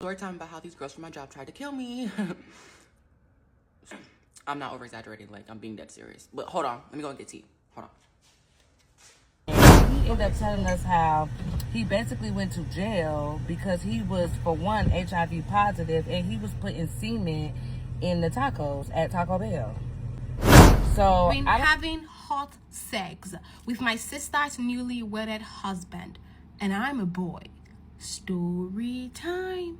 Story time about how these girls from my job tried to kill me. I'm not over exaggerating, like I'm being dead serious. But hold on, let me go and get tea. Hold on. He ended up telling us how he basically went to jail because he was, for one, HIV positive, and he was putting semen in the tacos at Taco Bell. So I've been having hot sex with my sister's newly wedded husband, and I'm a boy. Story time.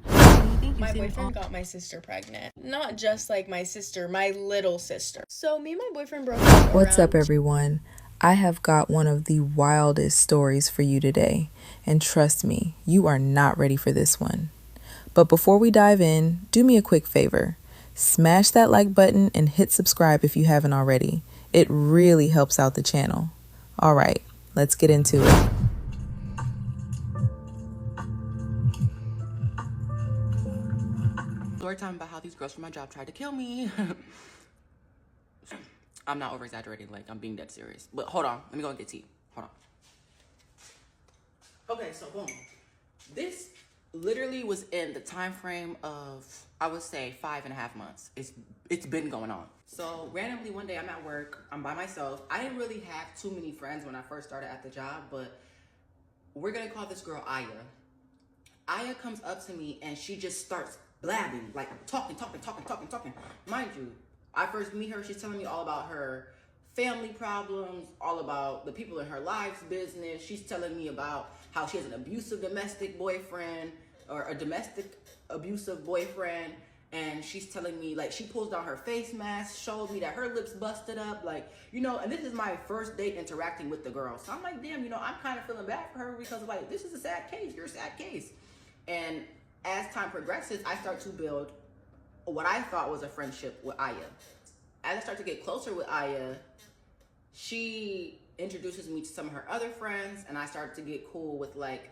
My boyfriend got my sister pregnant. Not just like my sister, my little sister. So me and my boyfriend broke up. What's up, everyone? I have got one of the wildest stories for you today. And trust me, you are not ready for this one. But before we dive in, do me a quick favor. Smash that like button and hit subscribe if you haven't already. It really helps out the channel. All right, let's get into it. Story time about how these girls from my job tried to kill me. I'm not over exaggerating, like I'm being dead serious. But hold on, let me go and get tea. Hold on. Okay, so boom. This literally was in the time frame of, I would say, 5.5 months. It's been going on. So randomly one day I'm at work, I'm by myself. I didn't really have too many friends when I first started at the job, but we're gonna call this girl Aya. Aya comes up to me and she just starts blabbing, like talking. Mind you, I first meet her, she's telling me all about her family problems, all about the people in her life's business. She's telling me about how she has an abusive domestic boyfriend, or a domestic abusive boyfriend. And she's telling me, like, she pulls down her face mask, showed me that her lips busted up, like, you know, and this is my first date interacting with the girl. So I'm like, damn, you know, I'm kind of feeling bad for her because, like, this is a sad case. You're a sad case. And as time progresses, I start to build what I thought was a friendship with Aya. As I start to get closer with Aya, she introduces me to some of her other friends, and I start to get cool with, like,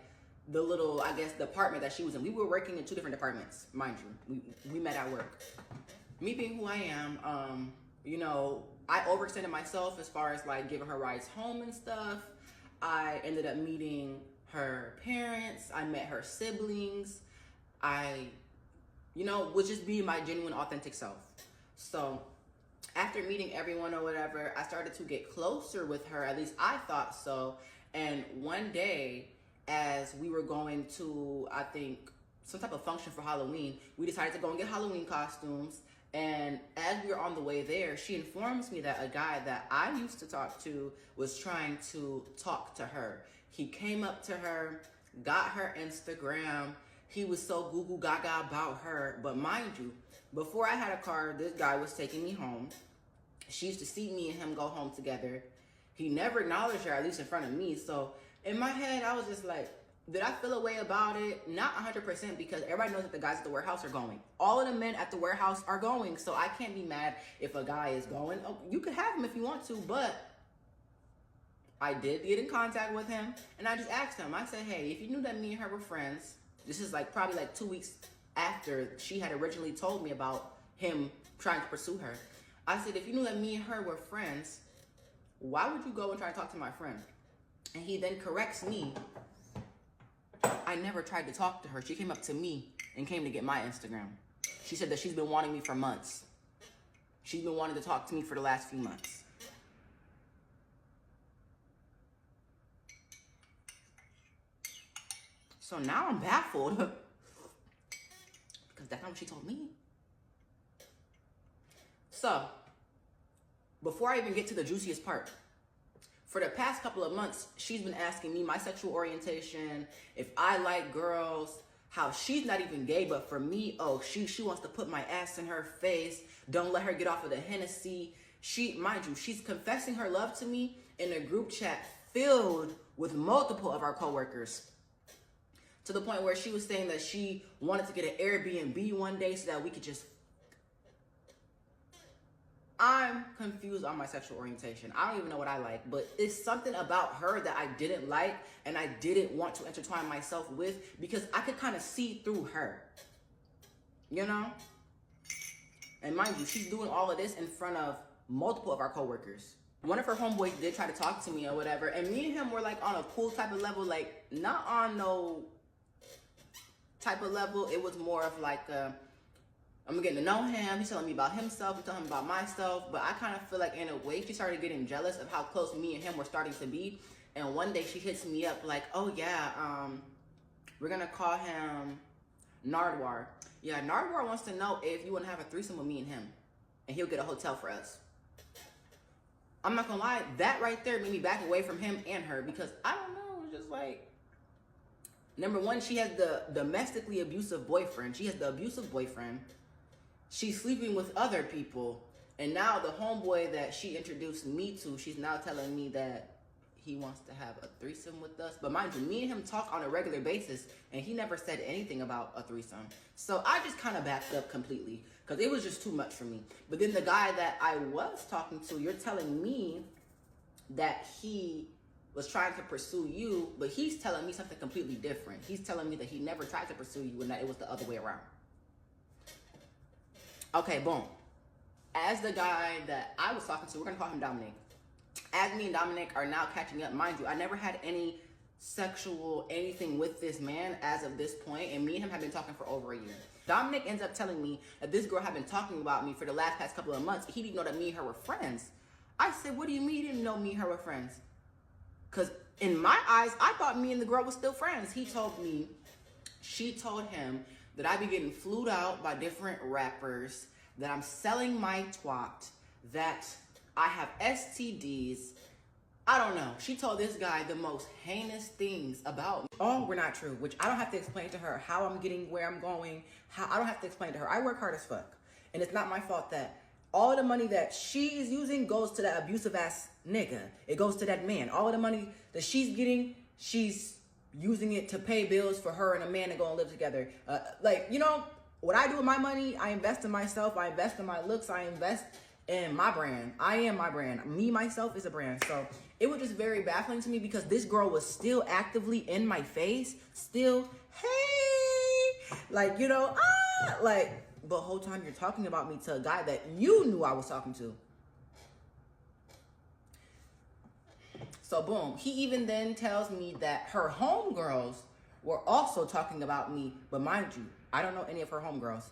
the little, I guess, department that she was in. We were working in 2 different departments, mind you. We met at work. Me being who I am, you know, I overextended myself as far as, like, giving her rides home and stuff. I ended up meeting her parents. I met her siblings. I, you know, was just being my genuine, authentic self. So after meeting everyone or whatever, I started to get closer with her. At least I thought so. And one day, as we were going to, I think, some type of function for Halloween, we decided to go and get Halloween costumes. And as we were on the way there, she informs me that a guy that I used to talk to was trying to talk to her. He came up to her, got her Instagram. He was so goo-goo gaga about her. But mind you, before I had a car, this guy was taking me home. She used to see me and him go home together. He never acknowledged her, at least in front of me. So in my head, I was just like, did I feel a way about it? Not 100%, because everybody knows that the guys at the warehouse are going. All of the men at the warehouse are going, so I can't be mad if a guy is going. Oh, you could have him if you want to, but I did get in contact with him, and I just asked him. I said, hey, if you knew that me and her were friends, this is like probably like 2 weeks after she had originally told me about him trying to pursue her. I said, if you knew that me and her were friends, why would you go and try to talk to my friend? And he then corrects me. I never tried to talk to her. She came up to me and came to get my Instagram. She said that she's been wanting me for months. She's been wanting to talk to me for the last few months. So now I'm baffled because that's not what she told me. So before I even get to the juiciest part, for the past couple of months, she's been asking me my sexual orientation, if I like girls, how she's not even gay, but for me, oh, she wants to put my ass in her face. Don't let her get off of the Hennessy. Mind you, she's confessing her love to me in a group chat filled with multiple of our coworkers, to the point where she was saying that she wanted to get an Airbnb one day so that we could just... I'm confused on my sexual orientation. I don't even know what I like, but it's something about her that I didn't like and I didn't want to intertwine myself with, because I could kind of see through her, you know? And mind you, she's doing all of this in front of multiple of our coworkers. One of her homeboys did try to talk to me or whatever, and me and him were like on a cool type of level, like not on no type of level. It was more of like I'm getting to know him. He's telling me about himself. I'm telling him about myself. But I kind of feel like in a way she started getting jealous of how close me and him were starting to be. And one day she hits me up like, oh yeah, we're gonna call him Nardwar. Yeah, Nardwar wants to know if you want to have a threesome with me and him, and he'll get a hotel for us. I'm not gonna lie, that right there made me back away from him and her, because I don't know, it's just like, number one, she has the domestically abusive boyfriend. She has the abusive boyfriend. She's sleeping with other people, and now the homeboy that she introduced me to, she's now telling me that he wants to have a threesome with us. But mind you, me and him talk on a regular basis, and he never said anything about a threesome. So I just kind of backed up completely, because it was just too much for me. But then the guy that I was talking to, you're telling me that he was trying to pursue you, but he's telling me something completely different. He's telling me that he never tried to pursue you and that it was the other way around. Okay, boom. As the guy that I was talking to, we're gonna call him Dominic. As me and Dominic are now catching up, mind you, I never had any sexual anything with this man as of this point, and me and him have been talking for over a year. Dominic ends up telling me that this girl had been talking about me for the past couple of months. He didn't know that me and her were friends. I said, what do you mean you didn't know me and her were friends? Because in my eyes, I thought me and the girl were still friends. He told me, she told him that I be getting flued out by different rappers, that I'm selling my twat, that I have STDs. I don't know. She told this guy the most heinous things about me. All were not true, which I don't have to explain to her how I'm getting where I'm going. I don't have to explain to her. I work hard as fuck. And it's not my fault that all the money that she is using goes to that abusive ass nigga. It goes to that man. All of the money that she's getting, she's using it to pay bills for her and a man to go and live together. Like, you know, what I do with my money, I invest in myself. I invest in my looks. I invest in my brand. I am my brand. Me, myself is a brand. So it was just very baffling to me, because this girl was still actively in my face, still, hey, like, you know, like, the whole time you're talking about me to a guy that you knew I was talking to. So boom, he even then tells me that her homegirls were also talking about me, but mind you, I don't know any of her homegirls.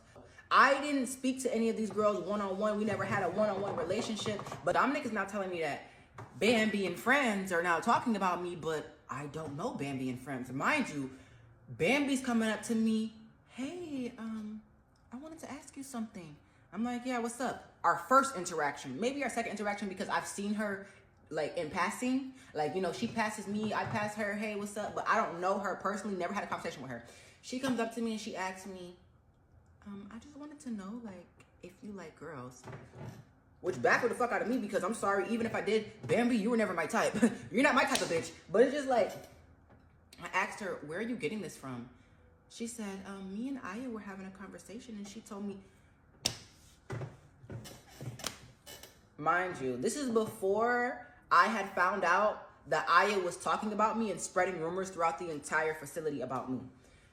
I didn't speak to any of these girls one-on-one. We never had a one-on-one relationship. But Dominic is now telling me that Bambi and friends are now talking about me, but I don't know Bambi and friends. Mind you, Bambi's coming up to me, hey, I wanted to ask you something. I'm like, yeah, what's up? Our first interaction, maybe our second interaction, because I've seen her like in passing. Like, you know, she passes me, I pass her, hey, what's up? But I don't know her personally, never had a conversation with her. She comes up to me and she asks me, I just wanted to know, like, if you like girls. Which baffled the fuck out of me, because I'm sorry, even if I did, Bambi, you were never my type. You're not my type of bitch. But it's just like, I asked her, where are you getting this from? She said, me and Aya were having a conversation, and she told me, mind you, this is before I had found out that Aya was talking about me and spreading rumors throughout the entire facility about me.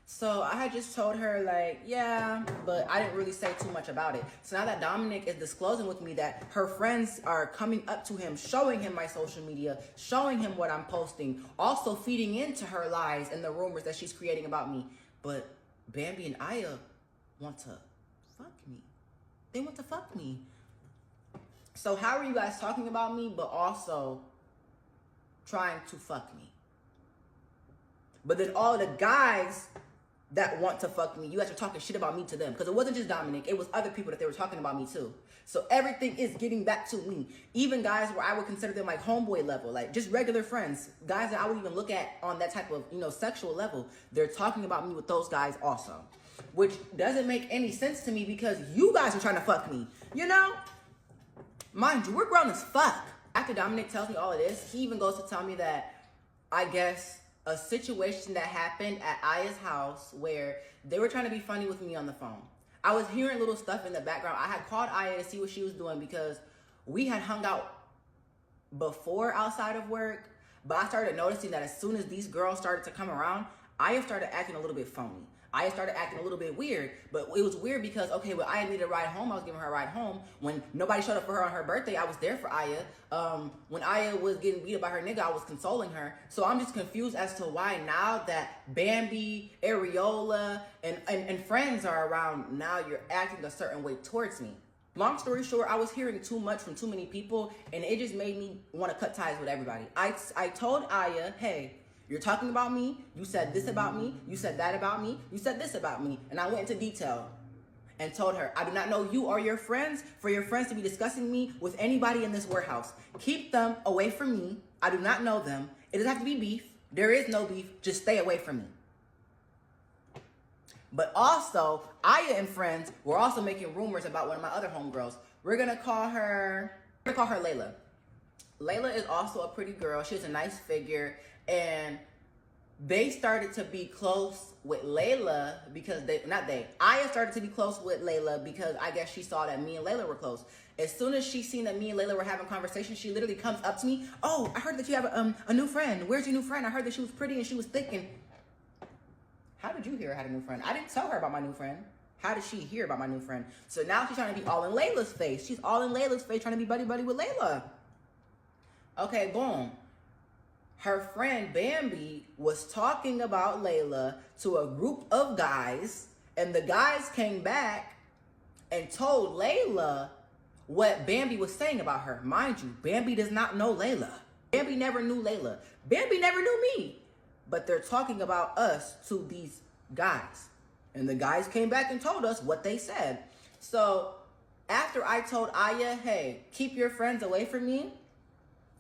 So I had just told her, like, yeah, but I didn't really say too much about it. So now that Dominic is disclosing with me that her friends are coming up to him, showing him my social media, showing him what I'm posting, also feeding into her lies and the rumors that she's creating about me. But Bambi and Aya want to fuck me. They want to fuck me. So how are you guys talking about me, but also trying to fuck me? But then all the guys that want to fuck me, you guys are talking shit about me to them. Because it wasn't just Dominic, it was other people that they were talking about me too. So everything is getting back to me. Even guys where I would consider them like homeboy level, like just regular friends, guys that I would even look at on that type of, you know, sexual level, they're talking about me with those guys also. Which doesn't make any sense to me, because you guys are trying to fuck me, you know? Mind you, we're grown as fuck. After Dominic tells me all of this, he even goes to tell me that, I guess, a situation that happened at Aya's house where they were trying to be funny with me on the phone. I was hearing little stuff in the background. I had called Aya to see what she was doing, because we had hung out before outside of work, but I started noticing that as soon as these girls started to come around, Aya started acting a little bit phony. Aya started acting a little bit weird, but it was weird because, okay, well, Aya needed a ride home. I was giving her a ride home. When nobody showed up for her on her birthday, I was there for Aya. When Aya was getting beat up by her nigga, I was consoling her. So I'm just confused as to why now that Bambi, Areola, and friends are around, now you're acting a certain way towards me. Long story short, I was hearing too much from too many people, and it just made me want to cut ties with everybody. I told Aya, hey, you're talking about me, you said this about me, you said that about me, you said this about me. And I went into detail and told her, I do not know you or your friends for your friends to be discussing me with anybody in this warehouse. Keep them away from me. I do not know them. It doesn't have to be beef. There is no beef. Just stay away from me. But also, Aya and friends were also making rumors about one of my other homegirls. We're gonna call her Layla. Layla is also a pretty girl. She has a nice figure. And they started to be close with Layla because Aya started to be close with Layla because I guess she saw that me and Layla were close. As soon as she seen that me and Layla were having conversation, she literally comes up to me. Oh, I heard that you have a new friend. Where's your new friend? I heard that she was pretty and she was thick. And how did you hear I had a new friend? I didn't tell her about my new friend. How did she hear about my new friend? So now she's trying to be all in Layla's face. She's all in Layla's face trying to be buddy-buddy with Layla. Okay, boom. Her friend Bambi was talking about Layla to a group of guys, and the guys came back and told Layla what Bambi was saying about her. Mind you, Bambi does not know Layla. Bambi never knew Layla. Bambi never knew me. But they're talking about us to these guys. And the guys came back and told us what they said. So after I told Aya, hey, keep your friends away from me,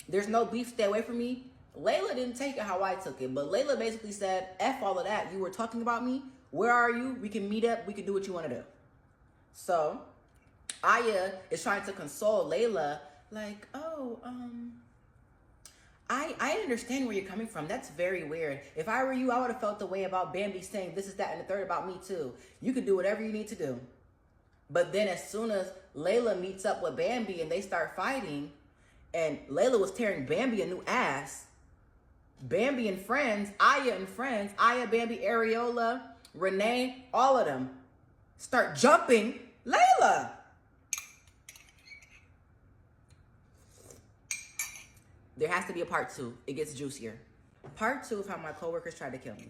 there's no beef, stay away from me, Layla didn't take it how I took it, but Layla basically said, F all of that. You were talking about me. Where are you? We can meet up. We can do what you want to do. So Aya is trying to console Layla like, oh, I understand where you're coming from. That's very weird. If I were you, I would have felt the way about Bambi saying this is that and the third about me too. You can do whatever you need to do. But then as soon as Layla meets up with Bambi and they start fighting, and Layla was tearing Bambi a new ass, Bambi and friends, Aya, Bambi, Areola, Renee, all of them start jumping Layla. There has to be a part 2. It gets juicier. Part 2 of how my coworkers tried to kill me.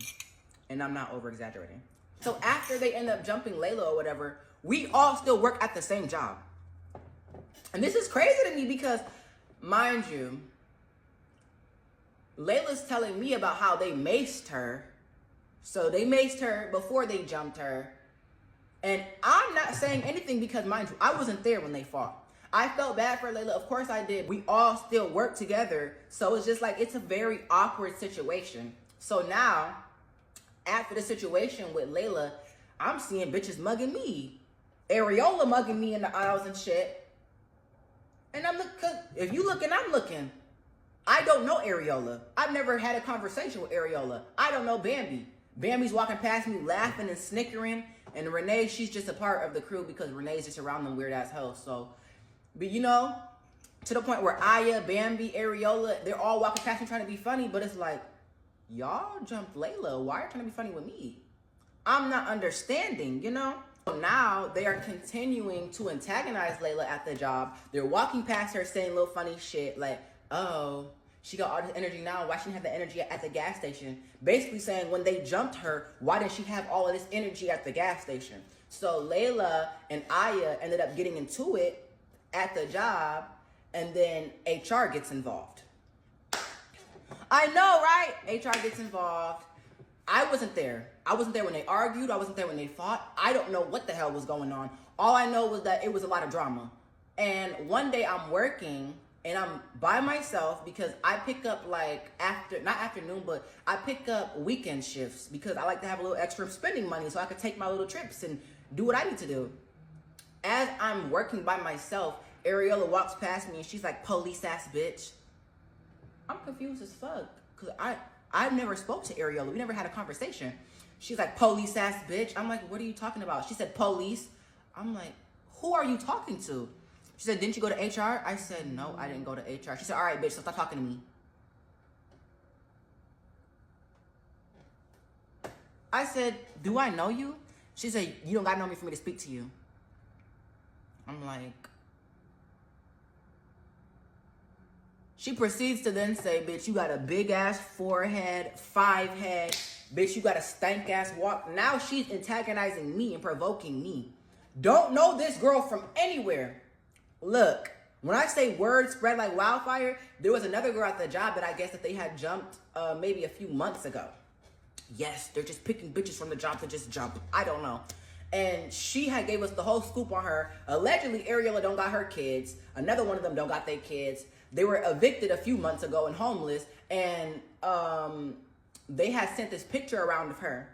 And I'm not over exaggerating. So after they end up jumping Layla or whatever, we all still work at the same job. And this is crazy to me because, mind you, Layla's telling me about how they maced her. So they maced her before they jumped her. And I'm not saying anything because, mind you, I wasn't there when they fought. I felt bad for Layla. Of course I did. We all still work together. So it's just like, it's a very awkward situation. So now, after the situation with Layla, I'm seeing bitches mugging me. Areola mugging me in the aisles and shit. And I'm looking, if you looking, I'm looking. I don't know Areola. I've never had a conversation with Areola. I don't know Bambi. Bambi's walking past me laughing and snickering. And Renee, she's just a part of the crew because Renee's just around them weird ass hoes. So, but you know, to the point where Aya, Bambi, Areola, they're all walking past me trying to be funny. But it's like, y'all jumped Layla. Why are you trying to be funny with me? I'm not understanding, you know? So now they are continuing to antagonize Layla at the job. They're walking past her saying little funny shit like, oh, she got all this energy now. Why she didn't have the energy at the gas station? Basically saying when they jumped her, why did she have all of this energy at the gas station? So Layla and Aya ended up getting into it at the job, and then HR gets involved. I know, right? HR gets involved. I wasn't there. I wasn't there when they argued. I wasn't there when they fought. I don't know what the hell was going on. All I know was that it was a lot of drama. And one day I'm working and I'm by myself because I pick up like not afternoon, but I pick up weekend shifts because I like to have a little extra spending money so I could take my little trips and do what I need to do. As I'm working by myself, Areola walks past me and she's like, police ass bitch. I'm confused as fuck because I've never spoke to Areola. We never had a conversation. She's like, police ass bitch. I'm like, what are you talking about? She said, police. I'm like, who are you talking to? She said, didn't you go to HR? I said, no, I didn't go to HR. She said, all right, bitch, so stop talking to me. I said, do I know you? She said, you don't gotta know me for me to speak to you. I'm like, she proceeds to then say, bitch, you got a big ass forehead, 5 head, bitch, you got a stank ass walk. Now she's antagonizing me and provoking me. Don't know this girl from anywhere. Look, when I say words spread like wildfire, there was another girl at the job that I guess that they had jumped maybe a few months ago. Yes, they're just picking bitches from the job to just jump. I don't know. And she had gave us the whole scoop on her. Allegedly, Ariola don't got her kids. Another one of them don't got their kids. They were evicted a few months ago and homeless. And they had sent this picture around of her.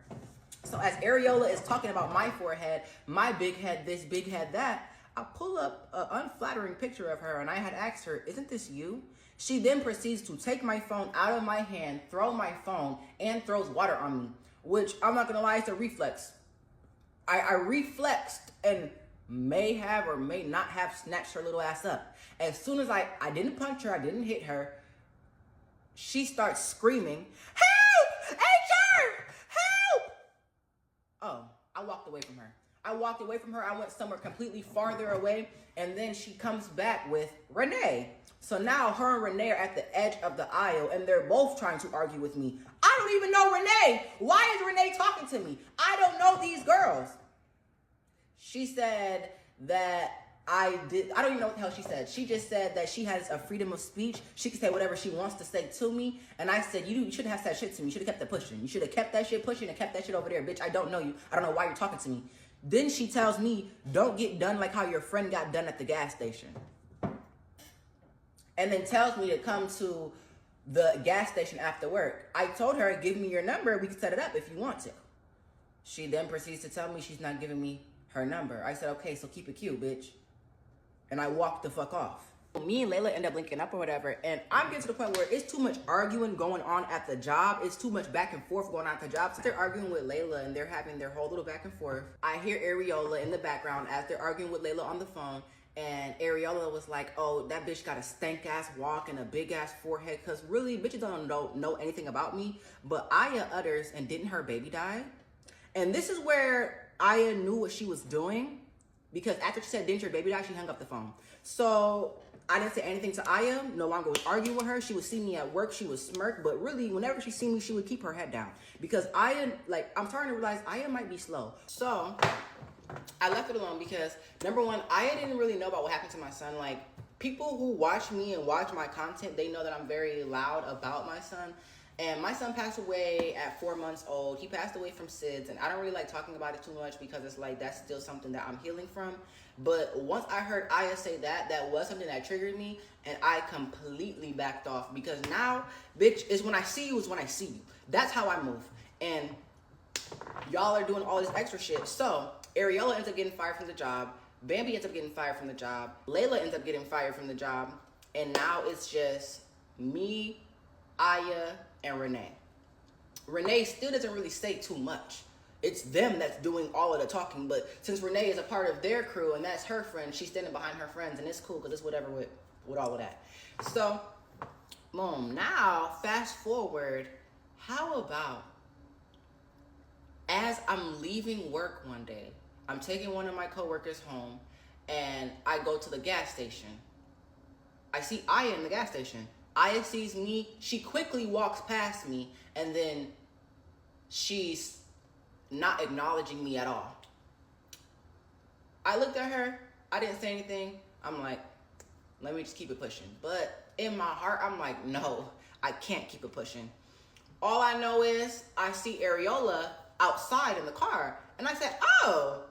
So as Ariola is talking about my forehead, my big head, this big head, that, I pull up an unflattering picture of her and I had asked her, isn't this you? She then proceeds to take my phone out of my hand, throw my phone, and throws water on me, which I'm not gonna lie, it's a reflex. I reflexed and may have or may not have snatched her little ass up. As soon as I didn't punch her, I didn't hit her, she starts screaming, help! HR! Help! Oh, I walked away from her. I went somewhere completely farther away, and then she comes back with Renee. So now her and Renee are at the edge of the aisle, and they're both trying to argue with me. I don't even know Renee. Why is Renee talking to me? I don't know these girls. She said that I don't even know what the hell she said. She just said that she has a freedom of speech. She can say whatever she wants to say to me. And I said, you shouldn't have said shit to me. You should have kept it pushing. You should have kept that shit pushing and kept that shit over there. Bitch, I don't know you. I don't know why you're talking to me. Then she tells me, don't get done like how your friend got done at the gas station. And then tells me to come to the gas station after work. I told her, give me your number. We can set it up if you want to. She then proceeds to tell me she's not giving me her number. I said, okay, so keep it cute, bitch. And I walked the fuck off. Me and Layla end up linking up or whatever, and I'm getting to the point where it's too much arguing going on at the job. It's too much back and forth going on at the job. So they're arguing with Layla and they're having their whole little back and forth. I hear Ariola in the background as they're arguing with Layla on the phone, and Ariola was like, oh, that bitch got a stank ass walk and a big ass forehead, because really bitches don't know anything about me. But Aya utters, and didn't her baby die? And this is where Aya knew what she was doing, because after she said, didn't your baby die, she hung up the phone. So I didn't say anything to Aya, no longer was arguing with her. She would see me at work, she would smirk, but really, whenever she see me, she would keep her head down. Because Aya, I'm starting to realize Aya might be slow. So I left it alone because, number one, Aya didn't really know about what happened to my son. Like, people who watch me and watch my content, they know that I'm very loud about my son. And my son passed away at 4 months old. He passed away from SIDS, and I don't really like talking about it too much because it's like that's still something that I'm healing from. But once I heard Aya say that was something that triggered me, and I completely backed off, because now, bitch, is when I see you is when I see you. That's how I move. And y'all are doing all this extra shit. So Ariola ends up getting fired from the job. Bambi ends up getting fired from the job. Layla ends up getting fired from the job. And now it's just me, Aya, and Renee. Renee still doesn't really say too much. It's them that's doing all of the talking, but since Renee is a part of their crew and that's her friend, she's standing behind her friends, and it's cool because it's whatever with all of that. So, boom. Now, fast forward, how about as I'm leaving work one day, I'm taking one of my coworkers home, and I go to the gas station. I see Aya in the gas station. Aya sees me, she quickly walks past me, and then she's not acknowledging me at all. I looked at her, I didn't say anything. I'm like, let me just keep it pushing. But in my heart, I'm like, no, I can't keep it pushing. All I know is I see Ariola outside in the car, and I said, oh,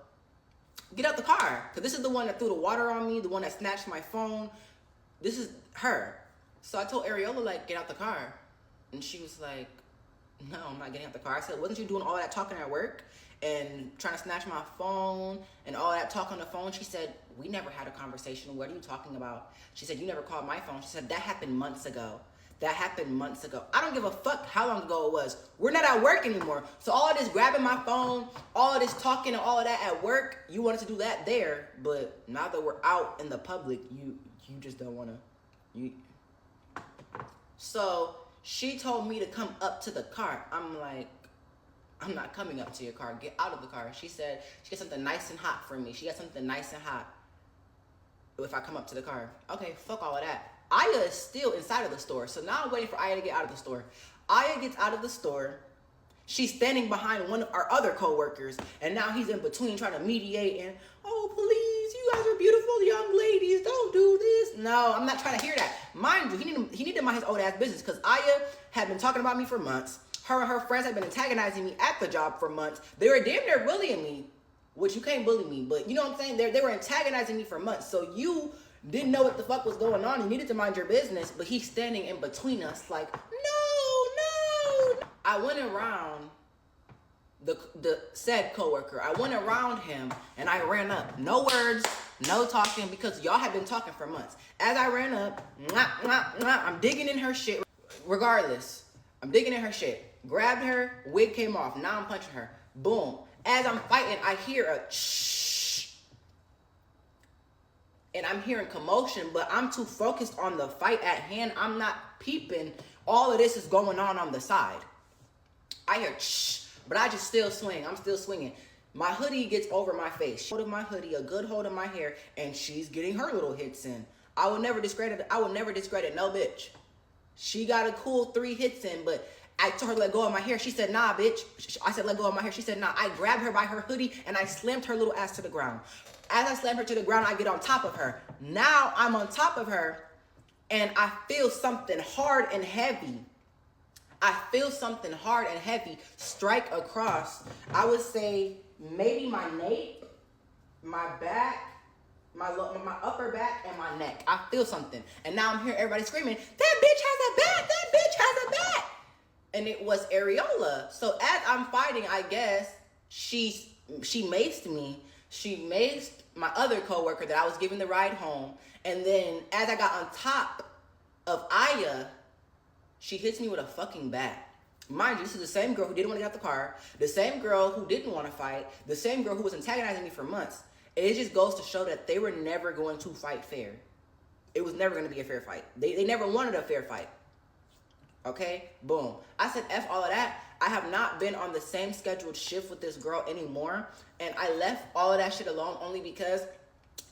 get out the car. Because this is the one that threw the water on me, the one that snatched my phone. This is her. So I told Ariola, like, get out the car. And she was like, no, I'm not getting out the car. I said, wasn't you doing all that talking at work and trying to snatch my phone and all that talk on the phone? She said, we never had a conversation. What are you talking about? She said, you never called my phone. She said, that happened months ago. That happened months ago. I don't give a fuck how long ago it was. We're not at work anymore. So all of this grabbing my phone, all of this talking and all of that at work, you wanted to do that there. But now that we're out in the public, you just don't want to. So she told me to come up to the car. I'm like, I'm not coming up to your car. Get out of the car. She said she got something nice and hot for me. She got something nice and hot if I come up to the car. Okay, fuck all of that. Aya is still inside of the store. So now I'm waiting for Aya to get out of the store. Aya gets out of the store. She's standing behind one of our other co-workers, and now he's in between trying to mediate and, oh, please, you guys are beautiful young ladies. Don't do this. No, I'm not trying to hear that. Mind you, he needed to mind his old ass business because Aya had been talking about me for months. Her and her friends had been antagonizing me at the job for months. They were damn near bullying me, which you can't bully me, but you know what I'm saying? They were antagonizing me for months. So you didn't know what the fuck was going on. You needed to mind your business, but he's standing in between us like, no. I went around the said coworker. I went around him and I ran up. No words, no talking, because y'all had been talking for months. As I ran up, I'm digging in her shit. Regardless, I'm digging in her shit. Grabbed her, wig came off. Now I'm punching her. Boom. As I'm fighting, I hear a shh. And I'm hearing commotion, but I'm too focused on the fight at hand. I'm not peeping. All of this is going on the side. I hear shh, but I just still swing. I'm still swinging. My hoodie gets over my face. Hold of my hoodie, a good hold of my hair, and she's getting her little hits in. I will never discredit no bitch. She got a cool 3 hits in, but I told her to let go of my hair. She said, nah, bitch. I said, let go of my hair. She said, nah. I grabbed her by her hoodie, and I slammed her little ass to the ground. As I slammed her to the ground, I get on top of her. Now I'm on top of her, and I feel something hard and heavy. Strike across, I would say maybe my nape, my back, my upper back, and my neck. I feel something. And now I'm hearing everybody screaming, that bitch has a bat, that bitch has a bat. And it was Areola. So as I'm fighting, I guess, she maced me. She maced my other coworker that I was giving the ride home. And then as I got on top of Aya, she hits me with a fucking bat. Mind you, this is the same girl who didn't want to get out the car, the same girl who didn't want to fight, the same girl who was antagonizing me for months. It just goes to show that they were never going to fight fair. It was never going to be a fair fight. They never wanted a fair fight. Okay? Boom. I said F all of that. I have not been on the same scheduled shift with this girl anymore. And I left all of that shit alone only because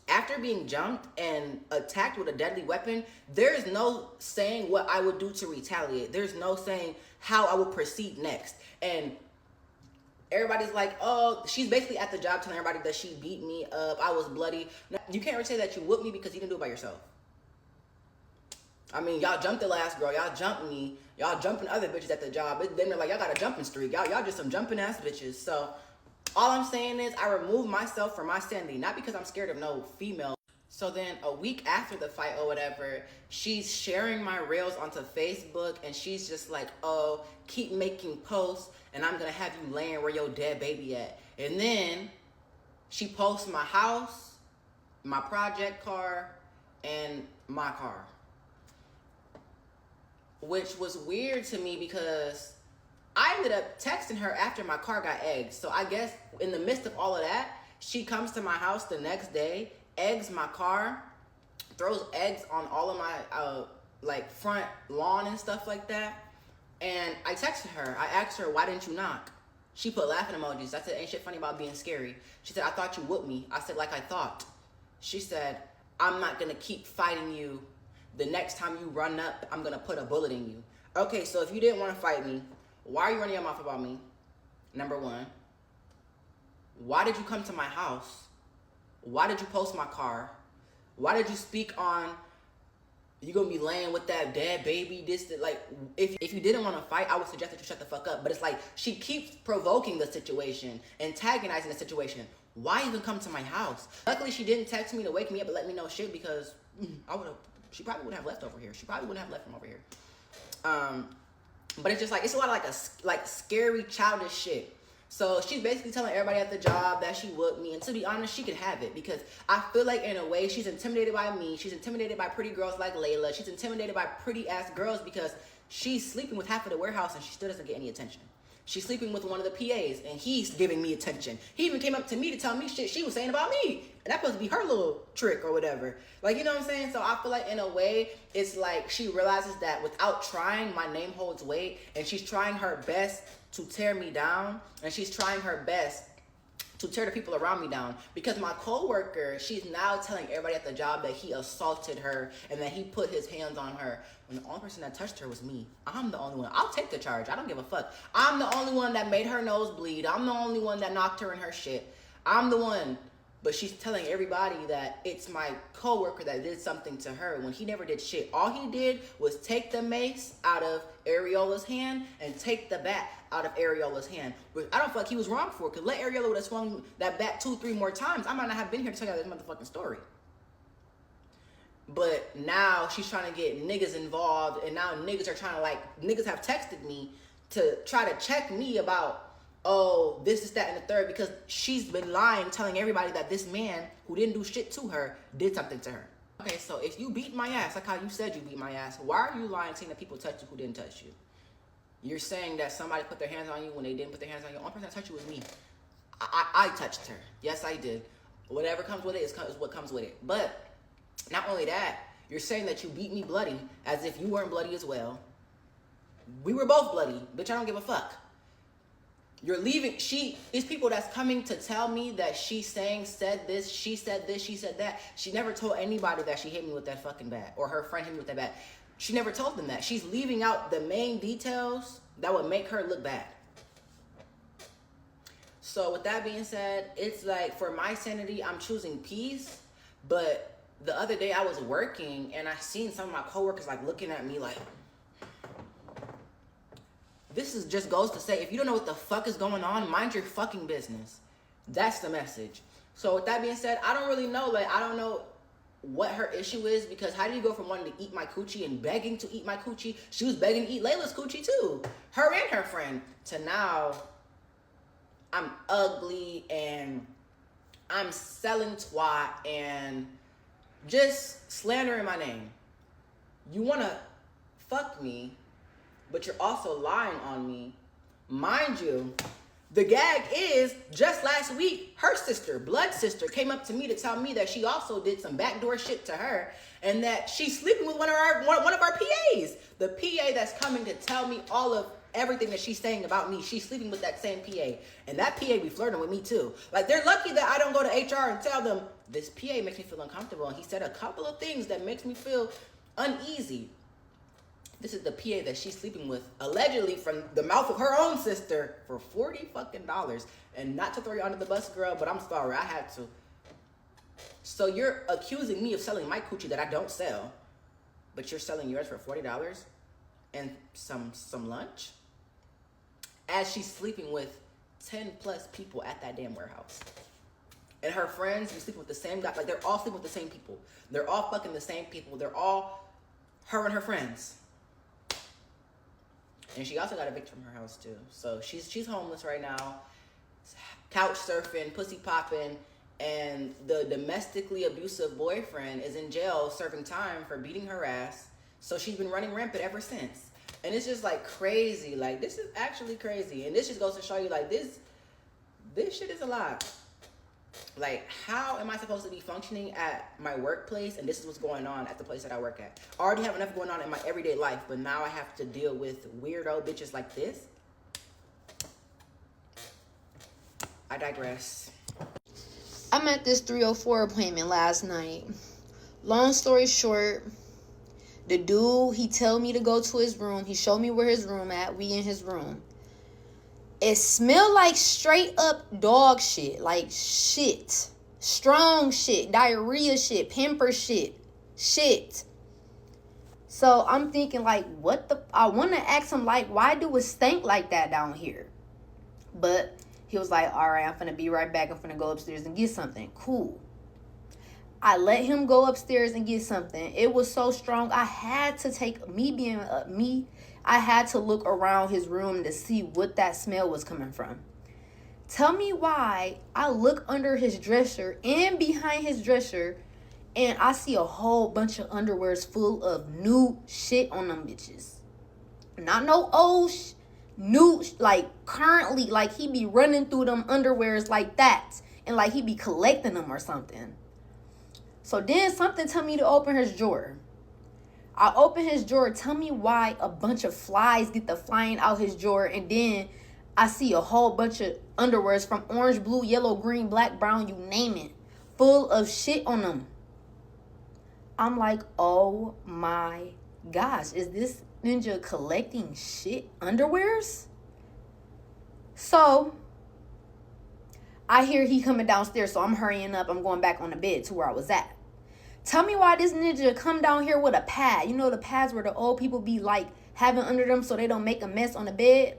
after being jumped and attacked with a deadly weapon, there is no saying what I would do to retaliate. There's no saying how I would proceed next. And everybody's like, oh, she's basically at the job telling everybody that she beat me up, I was bloody. Now, you can't really say that you whooped me because you didn't do it by yourself. I mean, y'all jumped the last girl, y'all jumped me, y'all jumping other bitches at the job. Then they're like, y'all got a jumping streak. Y'all just some jumping ass bitches. So all I'm saying is I removed myself from my sanity, not because I'm scared of no female. So then a week after the fight or whatever, she's sharing my reels onto Facebook and she's just like, oh, keep making posts and I'm gonna have you laying where your dead baby at. And then she posts my house, my project car, and my car. Which was weird to me because I ended up texting her after my car got egged. So I guess in the midst of all of that, she comes to my house the next day, eggs my car, throws eggs on all of my front lawn and stuff like that. And I texted her. I asked her, why didn't you knock? She put laughing emojis. I said, ain't shit funny about being scary. She said, I thought you whooped me. I said, like I thought. She said, I'm not gonna keep fighting you. The next time you run up, I'm gonna put a bullet in you. Okay, so if you didn't wanna fight me, why are you running your mouth about me? Number one. Why did you come to my house? Why did you post my car? Why did you speak on you gonna be laying with that dead baby? If you didn't want to fight, I would suggest that you shut the fuck up. But it's like she keeps provoking the situation, antagonizing the situation. Why even come to my house? Luckily, she didn't text me to wake me up and let me know shit because she probably wouldn't have left over here. She probably wouldn't have left from over here. But it's just like, it's a lot of like scary, childish shit. So she's basically telling everybody at the job that she whooped me. And to be honest, she could have it because I feel like in a way she's intimidated by me. She's intimidated by pretty girls like Layla. She's intimidated by pretty ass girls because she's sleeping with half of the warehouse and she still doesn't get any attention. She's sleeping with one of the PAs, and he's giving me attention. He even came up to me to tell me shit she was saying about me. And that's supposed to be her little trick or whatever. Like, you know what I'm saying? So I feel like in a way, it's like she realizes that without trying, my name holds weight. And she's trying her best to tear me down. And she's trying her best to tear the people around me down. Because my coworker, she's now telling everybody at the job that he assaulted her and that he put his hands on her. When the only person that touched her was me. I'm the only one. I'll take the charge. I don't give a fuck. I'm the only one that made her nose bleed. I'm the only one that knocked her in her shit. I'm the one. But she's telling everybody that it's my coworker that did something to her when he never did shit. All he did was take the mace out of Ariola's hand and take the bat out of Ariola's hand. Which I don't feel like he was wrong for, because let Ariola would have swung that bat 2-3 more times, I might not have been here to tell you this motherfucking story. But now she's trying to get niggas involved, and now niggas are trying to, niggas have texted me to try to check me about, oh, this is that and the third, because she's been lying, telling everybody that this man who didn't do shit to her did something to her. Okay, so if you beat my ass, like how you said you beat my ass, why are you lying saying that people touched you who didn't touch you? You're saying that somebody put their hands on you when they didn't put their hands on you. The only person that touched you was me. I touched her. Yes, I did. Whatever comes with it is what comes with it. But not only that, you're saying that you beat me bloody as if you weren't bloody as well. We were both bloody. Bitch, I don't give a fuck. You're leaving. These people that's coming to tell me that said this, she said that. She never told anybody that she hit me with that fucking bat or her friend hit me with that bat. She never told them that. She's leaving out the main details that would make her look bad. So with that being said, it's like for my sanity, I'm choosing peace. But the other day I was working and I seen some of my coworkers like looking at me like, this is just goes to say, if you don't know what the fuck is going on, mind your fucking business. That's the message. So with that being said, I don't really know. I don't know what her issue is, because how do you go from wanting to eat my coochie and begging to eat my coochie? She was begging to eat Layla's coochie too. Her and her friend. To now, I'm ugly and I'm selling twat and just slandering my name. You want to fuck me, but you're also lying on me. Mind you, the gag is, just last week, her sister, blood sister, came up to me to tell me that she also did some backdoor shit to her and that she's sleeping with one of our PAs. The PA that's coming to tell me all of everything that she's saying about me, she's sleeping with that same PA. And that PA be flirting with me too. Like, they're lucky that I don't go to HR and tell them, this PA makes me feel uncomfortable. And he said a couple of things that makes me feel uneasy. This is the PA that she's sleeping with, allegedly from the mouth of her own sister, for $40 fucking. And not to throw you under the bus, girl, but I'm sorry, I had to. So you're accusing me of selling my coochie that I don't sell, but you're selling yours for $40 and some lunch? As she's sleeping with 10 plus people at that damn warehouse. And her friends be sleeping with the same guy. Like, they're all sleeping with the same people. They're all fucking the same people. They're all her and her friends. And she also got evicted from her house too. So she's homeless right now, couch surfing, pussy popping, and the domestically abusive boyfriend is in jail serving time for beating her ass. So she's been running rampant ever since. And it's just like crazy. Like, this is actually crazy. And this just goes to show you, like, this shit is a lot. Like, how am I supposed to be functioning at my workplace and this is what's going on at the place that I work at? I already have enough going on in my everyday life, but now I have to deal with weirdo bitches like this. I digress. I'm at this 304 appointment last night. Long story short, the dude, he told me to go to his room. He showed me where his room at. We in his room. It smelled like straight up dog shit. Like shit. Strong shit. Diarrhea shit. Pamper shit. Shit. So I'm thinking, like, I want to ask him, like, why do it stink like that down here? But he was like, all right, I'm finna be right back. I'm finna go upstairs and get something. Cool. I let him go upstairs and get something. It was so strong. I had to take, me being me, I had to look around his room to see what that smell was coming from. Tell me why I look under his dresser and behind his dresser and I see a whole bunch of underwears full of new shit on them bitches. Not no old new, like currently, like he be running through them underwears like that, and like he be collecting them or something. So then something tell me to open his drawer. I open his drawer. Tell me why a bunch of flies get the flying out his drawer, and then I see a whole bunch of underwears from orange, blue, yellow, green, black, brown, you name it, full of shit on them. I'm like, oh my gosh, is this ninja collecting shit underwears? So I hear he coming downstairs, so I'm hurrying up. I'm going back on the bed to where I was at. Tell me why this ninja come down here with a pad. You know the pads where the old people be like having under them so they don't make a mess on the bed?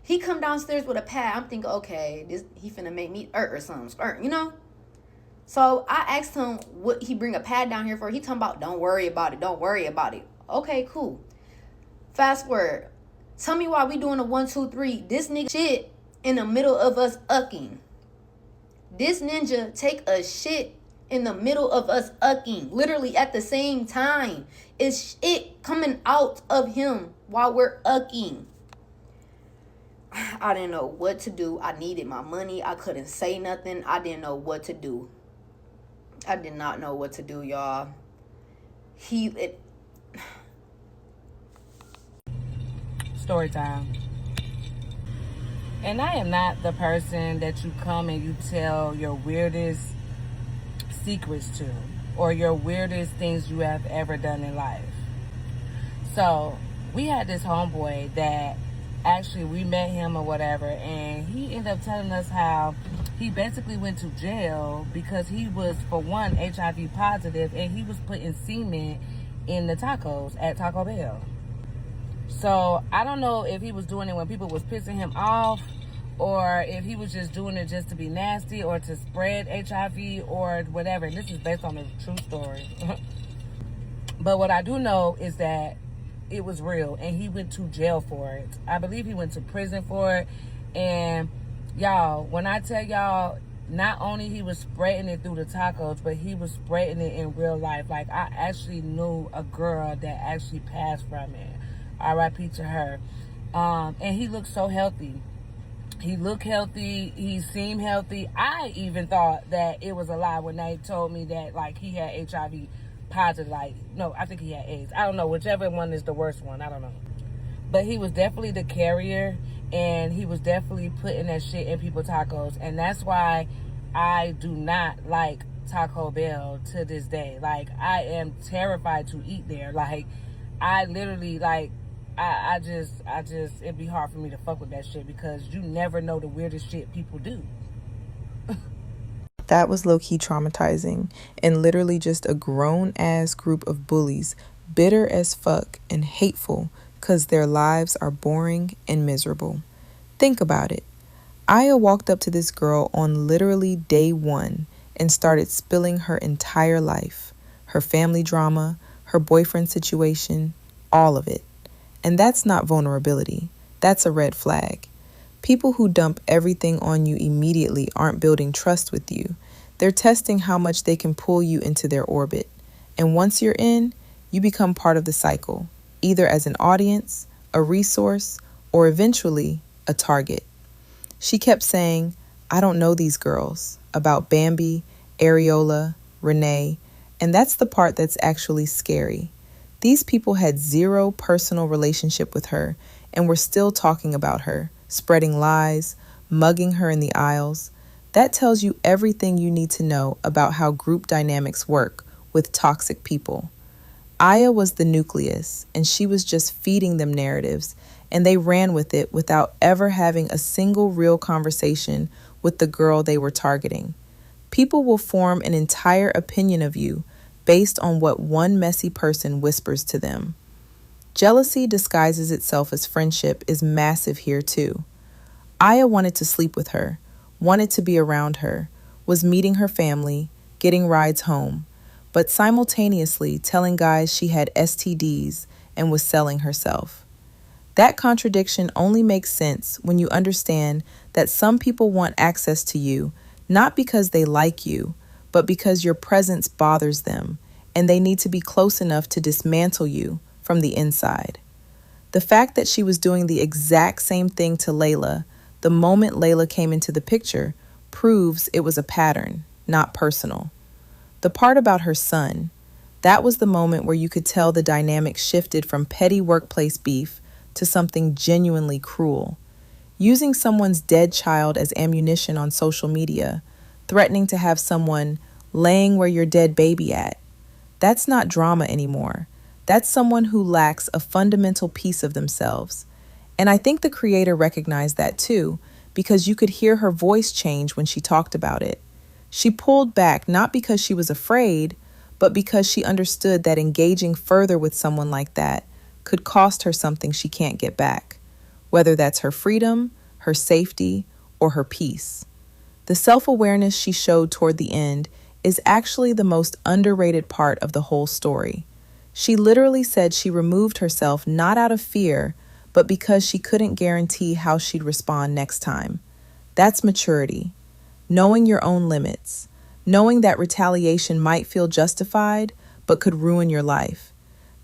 He come downstairs with a pad. I'm thinking, okay, he finna make me or something, you know? So I asked him what he bring a pad down here for. He talking about, don't worry about it, don't worry about it. Okay, cool. Fast forward. Tell me why we doing a 1, 2, 3. This nigga shit in the middle of us ucking. This ninja take a shit in the middle of us ucking, literally at the same time. It's shit coming out of him while we're ucking. I didn't know what to do. I needed my money. I couldn't say nothing. I didn't know what to do. I did not know what to do, y'all. Story time. And I am not the person that you come and you tell your weirdest secrets to, or your weirdest things you have ever done in life. So we had this homeboy that actually we met him or whatever, and he ended up telling us how he basically went to jail because he was, for one, HIV positive, and he was putting semen in the tacos at Taco Bell. So I don't know if he was doing it when people was pissing him off, or if he was just doing it just to be nasty or to spread HIV or whatever. And this is based on a true story. But what I do know is that it was real, and he went to jail for it. I believe he went to prison for it. And y'all, when I tell y'all, not only he was spreading it through the tacos, but he was spreading it in real life. Like, I actually knew a girl that actually passed from it. R.I.P. to her. And he looked so healthy. He looked healthy. He seemed healthy. I even thought that it was a lie when they told me that, like, he had HIV positive. Like, no, I think he had AIDS. I don't know. Whichever one is the worst one. I don't know. But he was definitely the carrier, and he was definitely putting that shit in people's tacos. And that's why I do not like Taco Bell to this day. Like, I am terrified to eat there. Like, I literally, like, I just, it'd be hard for me to fuck with that shit because you never know the weirdest shit people do. That was low-key traumatizing, and literally just a grown-ass group of bullies, bitter as fuck and hateful because their lives are boring and miserable. Think about it. Aya walked up to this girl on literally day one and started spilling her entire life, her family drama, her boyfriend situation, all of it. And that's not vulnerability. That's a red flag. People who dump everything on you immediately aren't building trust with you. They're testing how much they can pull you into their orbit. And once you're in, you become part of the cycle, either as an audience, a resource, or eventually a target. She kept saying, I don't know these girls, about Bambi, Areola, Renee, and that's the part that's actually scary. These people had zero personal relationship with her and were still talking about her, spreading lies, mugging her in the aisles. That tells you everything you need to know about how group dynamics work with toxic people. Aya was the nucleus, and she was just feeding them narratives, and they ran with it without ever having a single real conversation with the girl they were targeting. People will form an entire opinion of you based on what one messy person whispers to them. Jealousy disguises itself as friendship is massive here too. Aya wanted to sleep with her, wanted to be around her, was meeting her family, getting rides home, but simultaneously telling guys she had STDs and was selling herself. That contradiction only makes sense when you understand that some people want access to you, not because they like you, but because your presence bothers them, and they need to be close enough to dismantle you from the inside. The fact that she was doing the exact same thing to Layla the moment Layla came into the picture proves it was a pattern, not personal. The part about her son, that was the moment where you could tell the dynamic shifted from petty workplace beef to something genuinely cruel. Using someone's dead child as ammunition on social media, threatening to have someone laying where your dead baby at. That's not drama anymore. That's someone who lacks a fundamental piece of themselves. And I think the creator recognized that too, because you could hear her voice change when she talked about it. She pulled back not because she was afraid, but because she understood that engaging further with someone like that could cost her something she can't get back, whether that's her freedom, her safety, or her peace. The self-awareness she showed toward the end is actually the most underrated part of the whole story. She literally said she removed herself not out of fear, but because she couldn't guarantee how she'd respond next time. That's maturity. Knowing your own limits. Knowing that retaliation might feel justified, but could ruin your life.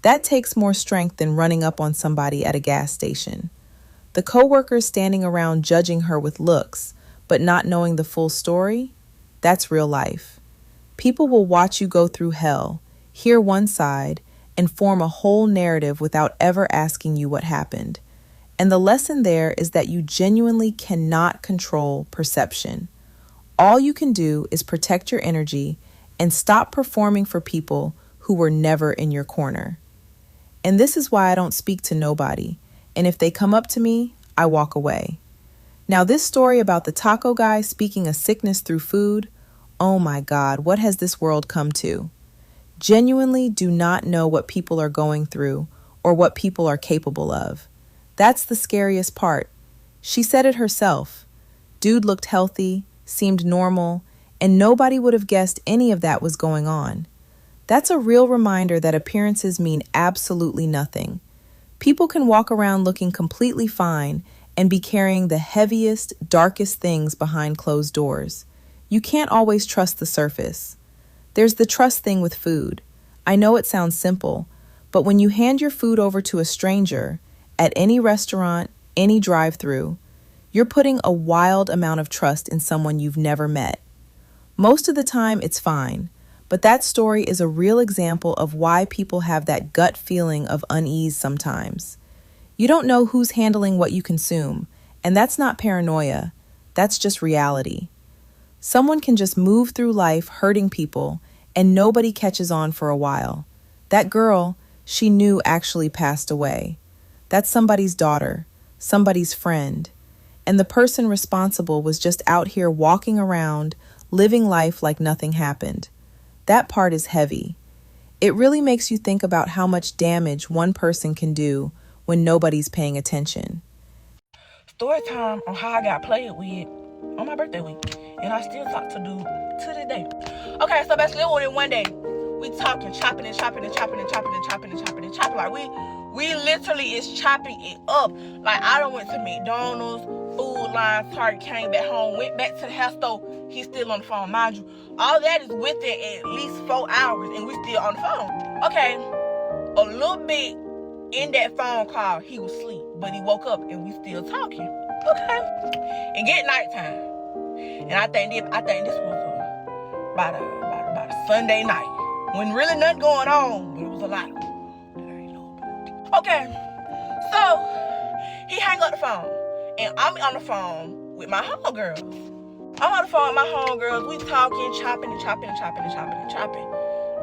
That takes more strength than running up on somebody at a gas station. The coworkers standing around judging her with looks, but not knowing the full story, that's real life. People will watch you go through hell, hear one side, and form a whole narrative without ever asking you what happened. And the lesson there is that you genuinely cannot control perception. All you can do is protect your energy and stop performing for people who were never in your corner. And this is why I don't speak to nobody. And if they come up to me, I walk away. Now, this story about the taco guy speaking a sickness through food, oh my God, what has this world come to? Genuinely do not know what people are going through or what people are capable of. That's the scariest part. She said it herself. Dude looked healthy, seemed normal, and nobody would have guessed any of that was going on. That's a real reminder that appearances mean absolutely nothing. People can walk around looking completely fine and be carrying the heaviest, darkest things behind closed doors. You can't always trust the surface. There's the trust thing with food. I know it sounds simple, but when you hand your food over to a stranger, at any restaurant, any drive-through, you're putting a wild amount of trust in someone you've never met. Most of the time, it's fine, but that story is a real example of why people have that gut feeling of unease sometimes. You don't know who's handling what you consume, and that's not paranoia. That's just reality. Someone can just move through life hurting people, and nobody catches on for a while. That girl, she knew actually passed away. That's somebody's daughter, somebody's friend. And the person responsible was just out here walking around, living life like nothing happened. That part is heavy. It really makes you think about how much damage one person can do when nobody's paying attention. Story time on how I got played with on my birthday week. And I still talk to dude to this day. Okay, so basically one day, we talking, chopping and chopping and chopping and chopping and chopping and chopping and chopping. Like we literally is chopping it up. Like I done went to McDonald's, Food Line, Target, came back home, went back to the house store. He's still on the phone, mind you. All that is within at least 4 hours, and we still on the phone. Okay, a little bit in that phone call, he was asleep, but he woke up and we still talking. Okay, and get nighttime, and I think this was about a Sunday night when really nothing going on, but it was a lot. Okay, so he hang up the phone, and I'm on the phone with my homegirls. I'm on the phone with my homegirls. We talking, chopping and chopping and chopping and chopping and chopping.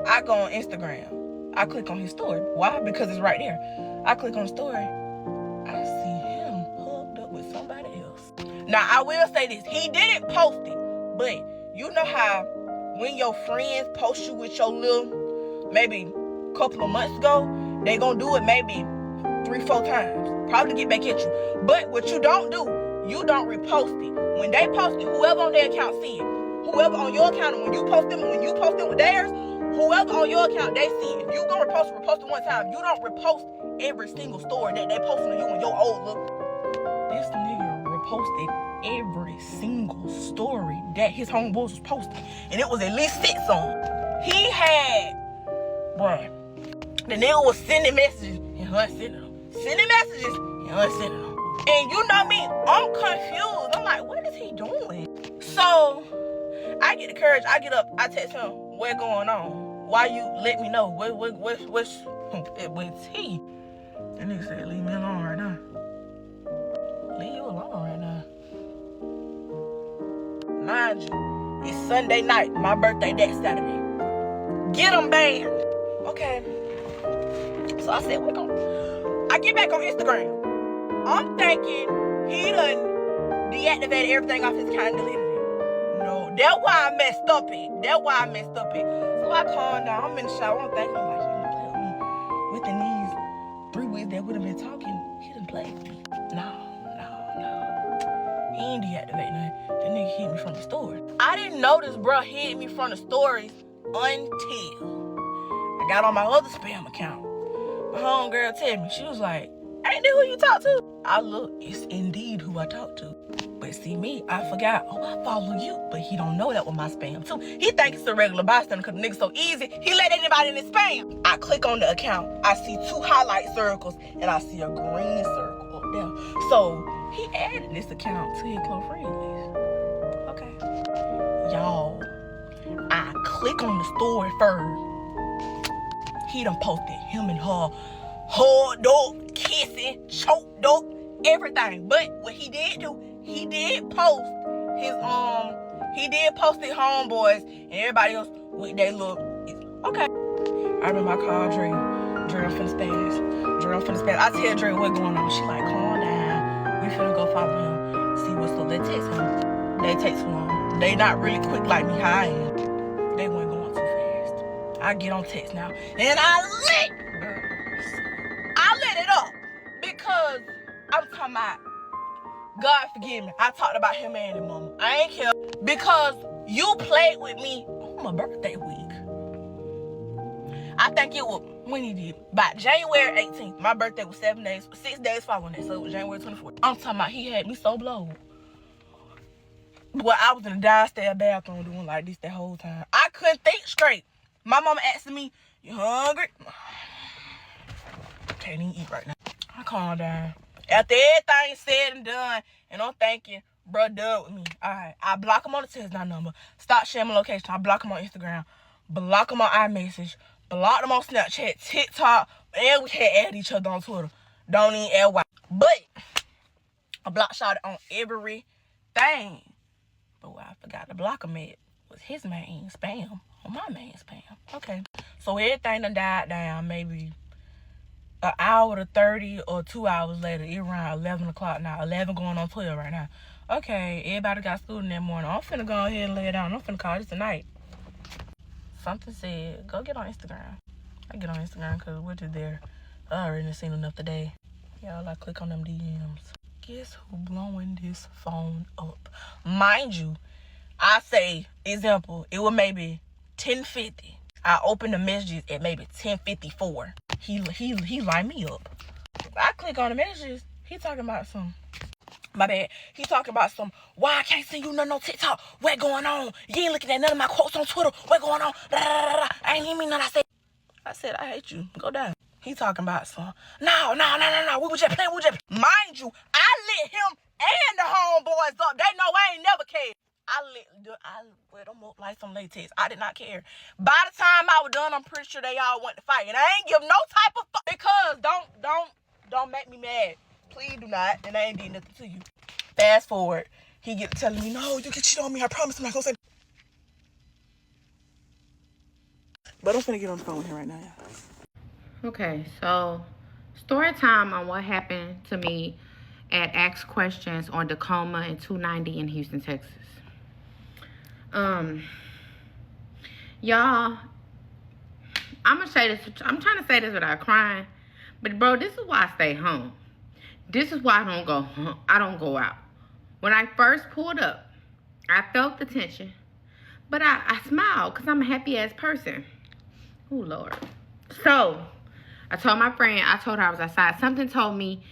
I go on Instagram. I click on his story. Why? Because it's right there. I click on the story. I see him hooked up with somebody else. Now, I will say this. He didn't post it, but you know how when your friends post you with your little, maybe a couple of months ago, they gonna do it maybe 3-4 times. Probably get back at you. But what you don't do, you don't repost it. When they post it, whoever on their account see it. Whoever on your account, and when you post them with theirs, whoever on your account, they see it. If you gonna repost it one time, you don't repost every single story that they posting on you in your old look. This nigga reposted every single story that his homeboys was posting. And it was at least 6 on them. He had, bruh, the nigga was sending messages and her sending them. sending messages. He wasn't sending them. And you know me, I'm confused. I'm like, what is he doing? So I get the courage. I get up. I text him, what's going on? Why you let me know? What's he? And nigga said, leave me alone right now. Leave you alone right now. Mind you, it's Sunday night. My birthday that Saturday. Get him banned. Okay. So I said, I get back on Instagram. I'm thinking he done deactivated everything off his account and deleted it. No, that's why I messed up it. So I calmed down. I'm in the shower. I'm thinking, I'm like, he done play with me. Within these 3 weeks that we done been talking, he done played with me. No. He ain't deactivating nothing. That nigga hit me from the story. I didn't notice, bro, hit me from the stories until I got on my other spam account. My homegirl tell me, she was like, ain't that who you talk to? I look, it's indeed who I talk to. But see me, I forgot, I follow you. But he don't know that was my spam too. He think it's a regular bystander because the nigga so easy, he let anybody in his spam. I click on the account, I see 2 highlight circles, and I see a green circle up there. So he added this account to his close friends list. Okay. Y'all, I click on the story first. He done posted him and her hugged up, kissing, choked up, everything. But what he did do, he did post his homeboys and everybody else with their little. Okay. I remember I called Dre. Dre, I'm finna spaz. I tell Dre what's going on. She like, calm down. We finna go follow him. See what's up. They text him. They take too long. They not really quick like me how I am. They weren't going too fast. I get on text now. And I lit it up. Because I'm talking about, God forgive me. I talked about him and his mama. I ain't care. Because you played with me on my birthday week. I think it was when he did. By January 18th. My birthday was 6 days following that. So it was January 24th. I'm talking about he had me so blowed. Well, I was in the downstairs bathroom doing like this that whole time. I couldn't think straight. My mama asking me, you hungry? Can't even eat right now. I calmed down. After everything said and done, and I'm thinking, bro, done with me. Alright, I block him on the text number. Stop sharing my location. I block him on Instagram. Block him on iMessage. Block him on Snapchat, TikTok, and we had add each other on Twitter. Don't even add why. But I block shot on everything. But what I forgot to block him at was his main spam on my main spam. Okay. So everything done died down maybe an hour to 30 or 2 hours later. It's around 11 o'clock now. 11 going on 12 right now. Okay, everybody got school in that morning. I'm finna go ahead and lay it down. I'm finna call this tonight. Something said, go get on Instagram. I get on Instagram because we're just there. I already seen enough today. Y'all, I click on them DMs. Guess who blowing this phone up? Mind you, I say, example, it was maybe 10:50. I opened the messages at maybe 10:54. He lined me up. I click on the messages. He talking about some. My bad. He talking about some. Why I can't see you nothing on TikTok? What going on? You ain't looking at none of my quotes on Twitter. What going on? I ain't even mean nothing. I said I hate you. Go down. He talking about some. No. We was just playing. Mind you, I lit him and the homeboys up. They know I ain't never cared. I lit them up like some latex. I did not care. By the time I was done, I'm pretty sure they all went to fight. And I ain't give no type of fuck. Because don't make me mad. Please do not. And I ain't did nothing to you. Fast forward. He get telling me, no, you can cheat on me. I promise I'm not gonna say. But I'm finna get on the phone with him right now. Okay, so story time on what happened to me at Ask Questions on Tacoma and 290 in Houston, Texas. Y'all, I'm gonna say this. I'm trying to say this without crying, but bro, this is why I stay home. This is why I don't go out. When I first pulled up, I felt the tension, but I smiled because I'm a happy ass person. Oh Lord. So I told my friend, I told her I was outside. Something told me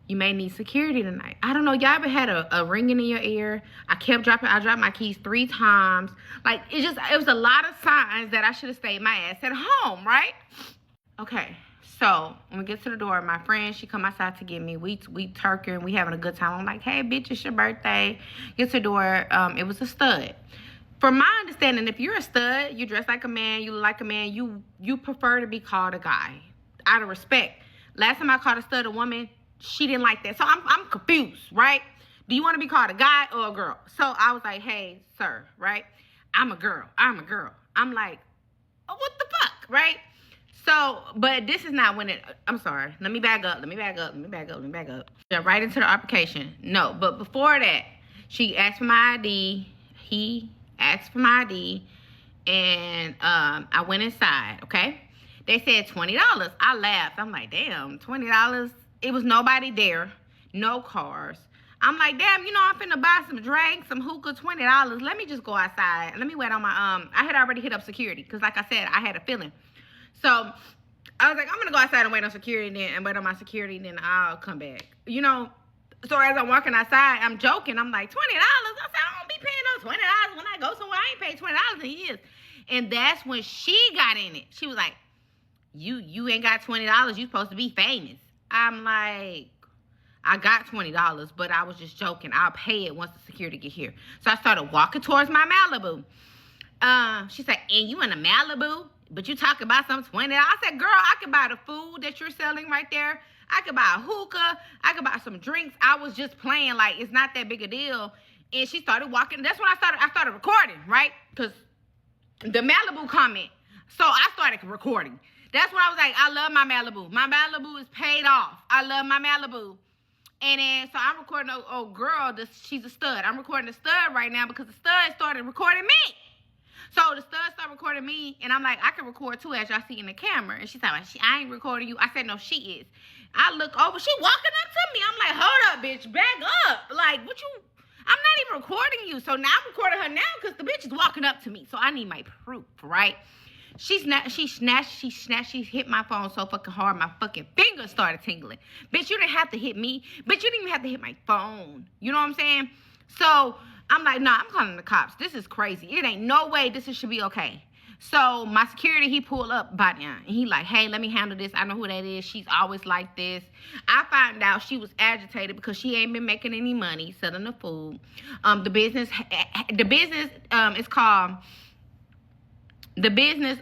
you may need security tonight. I don't know. Y'all ever had a ringing in your ear? I dropped my keys 3 times. Like, it was a lot of signs that I should have stayed my ass at home, right? Okay, So when we get to the door, my friend, she come outside to get me. We turking, we having a good time. I'm like, hey, bitch, it's your birthday. Get to the door. It was a stud. From my understanding, if you're a stud, you dress like a man, you look like a man, you prefer to be called a guy. Out of respect. Last time I called a stud a woman, she didn't like that. So I'm confused, right? Do you want to be called a guy or a girl? So I was like, hey, sir, right? I'm a girl. I'm like, oh, what the fuck, right? So, but this is not when it, I'm sorry. Let me back up. Jump right into the application. No, but before that, she asked for my ID. He asked for my ID. And I went inside, okay? They said $20. I laughed. I'm like, damn, $20? It was nobody there. No cars. I'm like, damn, I'm finna buy some drinks, some hookah, $20. Let me just go outside. Let me wait on my, I had already hit up security. Because like I said, I had a feeling. So I was like, I'm gonna go outside and wait on security and wait on my security, then I'll come back. So as I'm walking outside, I'm joking. I'm like, $20? I said, I don't be paying no $20 when I go somewhere. I ain't paid $20 in years. And that's when she got in it. She was like, you ain't got $20. You supposed to be famous. I'm like, I got $20, but I was just joking. I'll pay it once the security get here. So I started walking towards my Malibu. She said, and you in a Malibu? But you talking about some $20. I said, girl, I could buy the food that you're selling right there. I could buy a hookah. I could buy some drinks. I was just playing like it's not that big a deal. And she started walking. That's when I started recording, right? Because the Malibu comment. So I started recording. That's when I was like, I love my Malibu. My Malibu is paid off. I love my Malibu. And then, so I'm recording, girl, she's a stud. I'm recording the stud right now because the stud started recording me. So the stud started recording me, and I'm like, I can record too, as y'all see in the camera. And she's like, I ain't recording you. I said, no, she is. I look over, she walking up to me. I'm like, hold up, bitch, back up. Like, I'm not even recording you. So now I'm recording her now because the bitch is walking up to me. So I need my proof, right? She hit my phone so fucking hard, my fucking fingers started tingling. Bitch, you didn't have to hit me. Bitch, you didn't even have to hit my phone. You know what I'm saying? So I'm like, nah, I'm calling the cops. This is crazy. It ain't no way this should be okay. So my security, he pulled up by now. And he like, hey, let me handle this. I know who that is. She's always like this. I found out she was agitated because she ain't been making any money selling the food. The business is called, the business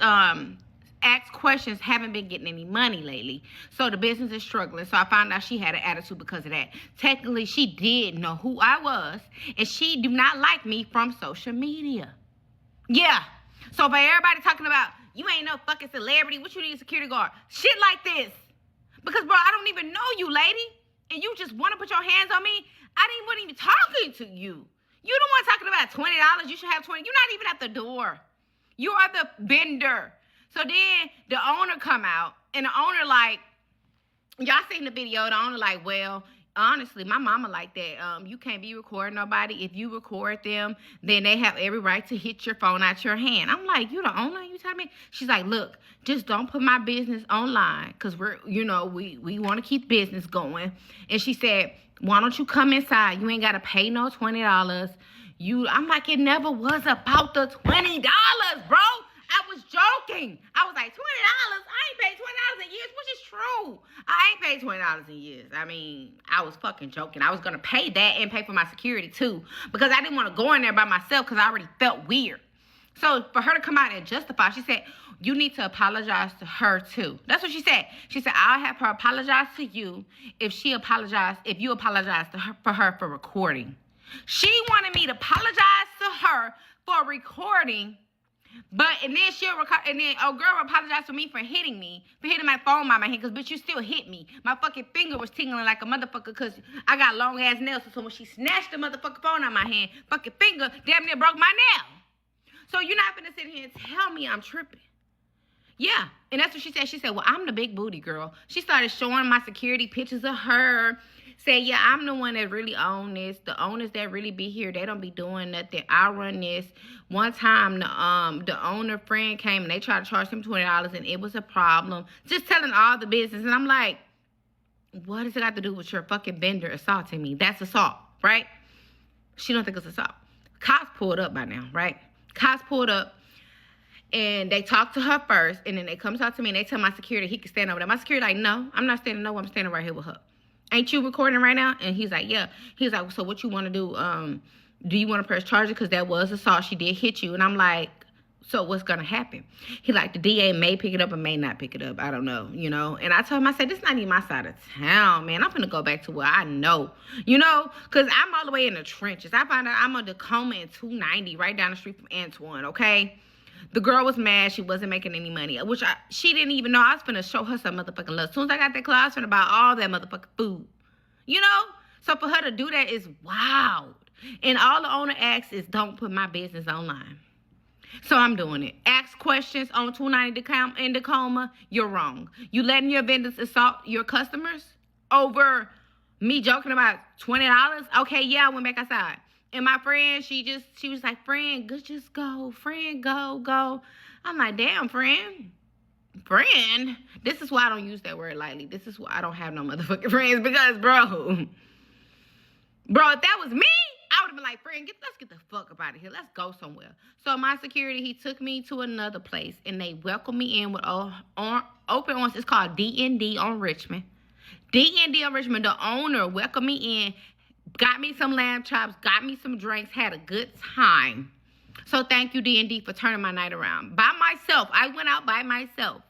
asked questions, haven't been getting any money lately. So the business is struggling. So I found out she had an attitude because of that. Technically, she did know who I was. And she do not like me from social media. Yeah. So for everybody talking about, you ain't no fucking celebrity, what you need a security guard? Shit like this. Because, bro, I don't even know you, lady. And you just want to put your hands on me? wasn't even talking to you. You the one talking about $20. You should have $20. You're not even at the door. You are the vendor. So then the owner come out, and the owner like, y'all seen the video, the owner like, well, honestly, my mama like that. You can't be recording nobody. If you record them, then they have every right to hit your phone out your hand. I'm like, you the owner? You telling me? She's like, look, just don't put my business online because we want to keep business going. And she said, why don't you come inside? You ain't got to pay no $20. I'm like, it never was about the $20, bro. I was joking. I was like, $20? I ain't paid $20 in years, which is true. I ain't paid $20 in years. I mean, I was fucking joking. I was going to pay that and pay for my security, too, because I didn't want to go in there by myself because I already felt weird. So for her to come out and justify, she said, you need to apologize to her, too. That's what she said. She said, I'll have her apologize to you if you apologize to her for recording. She wanted me to apologize to her for recording. And then girl apologized to me for hitting my phone by my hand, because bitch, you still hit me. My fucking finger was tingling like a motherfucker because I got long ass nails. So when she snatched the motherfucking phone out of my hand, fucking finger damn near broke my nail. So you're not gonna sit here and tell me I'm tripping. Yeah, and that's what she said. She said, well, I'm the big booty girl. She started showing my security pictures of her. Said, yeah, I'm the one that really own this. The owners that really be here, they don't be doing nothing. I run this. One time, the owner friend came and they tried to charge him $20 and it was a problem. Just telling all the business. And I'm like, what does it got to do with your fucking vendor assaulting me? That's assault, right? She don't think it's assault. Cops pulled up by now, right? Cops pulled up. And they talk to her first, and then they come talk to me, and they tell my security he can stand over there. My security like, no, I'm not standing nowhere. I'm standing right here with her. Ain't you recording right now? And he's like, yeah. He's like, so what you want to do? Do you want to press charges? Because that was assault. She did hit you. And I'm like, so what's going to happen? He like, the DA may pick it up or may not pick it up. I don't know, you know. And I told him, I said, this is not even my side of town, man. I'm going to go back to where I know, you know, because I'm all the way in the trenches. I find out I'm on Tacoma and 290 right down the street from Antoine, okay? The girl was mad. She wasn't making any money, which she didn't even know. I was finna show her some motherfucking love. As soon as I got that class, I was finna buy all that motherfucking food. You know? So for her to do that is wild. And all the owner asks is don't put my business online. So I'm doing it. Ask questions on 290 in Tacoma. You're wrong. You letting your vendors assault your customers over me joking about $20? Okay, yeah, I went back outside. And my friend, she was like, friend, just go. Friend, go. I'm like, damn, friend. Friend? This is why I don't use that word lightly. This is why I don't have no motherfucking friends. Because, bro, if that was me, I would have been like, friend, let's get the fuck up out of here. Let's go somewhere. So my security, he took me to another place, and they welcomed me in with open arms. It's called D&D on Richmond. D&D on Richmond, the owner welcomed me in, got me some lamb chops, got me some drinks, had a good time. So thank you, D&D, for turning my night around. By myself. I went out by myself.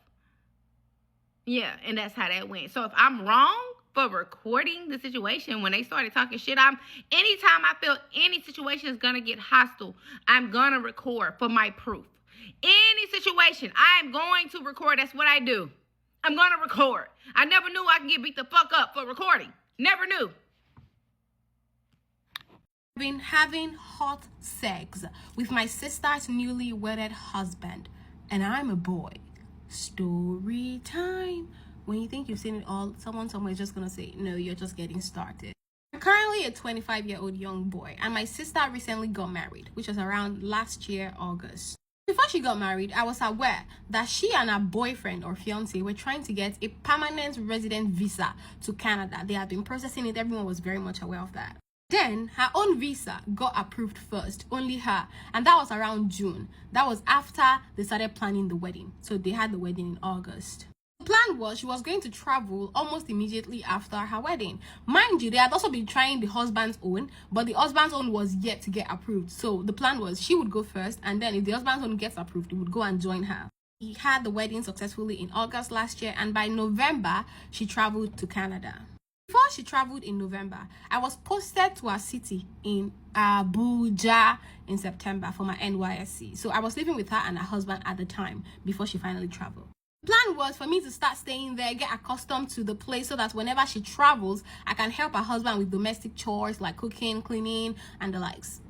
Yeah, and that's how that went. So if I'm wrong for recording the situation when they started talking shit, anytime I feel any situation is going to get hostile, I'm going to record for my proof. Any situation, I'm going to record. That's what I do. I'm going to record. I never knew I could get beat the fuck up for recording. Never knew. Been having hot sex with my sister's newly wedded husband, and I'm a boy. Story time. When you think you've seen it all, someone somewhere is just gonna say, no, you're just getting started. I'm currently a 25-year-old young boy, and my sister recently got married, which was around last year, August. Before she got married, I was aware that she and her boyfriend or fiance were trying to get a permanent resident visa to Canada. They had been processing it. Everyone was very much aware of that. Then her own visa got approved first, only her, and that was around June. That was after they started planning the wedding. So they had the wedding in August. The plan was she was going to travel almost immediately after her wedding. Mind you, they had also been trying the husband's own, but the husband's own was yet to get approved. So the plan was she would go first, and then if the husband's own gets approved, he would go and join her. He had the wedding successfully in August last year, and by November, she traveled to Canada. Before she traveled in November, I was posted to her city in Abuja in September for my NYSC. So I was living with her and her husband at the time before she finally traveled. The plan was for me to start staying there, get accustomed to the place so that whenever she travels, I can help her husband with domestic chores like cooking, cleaning, and the likes.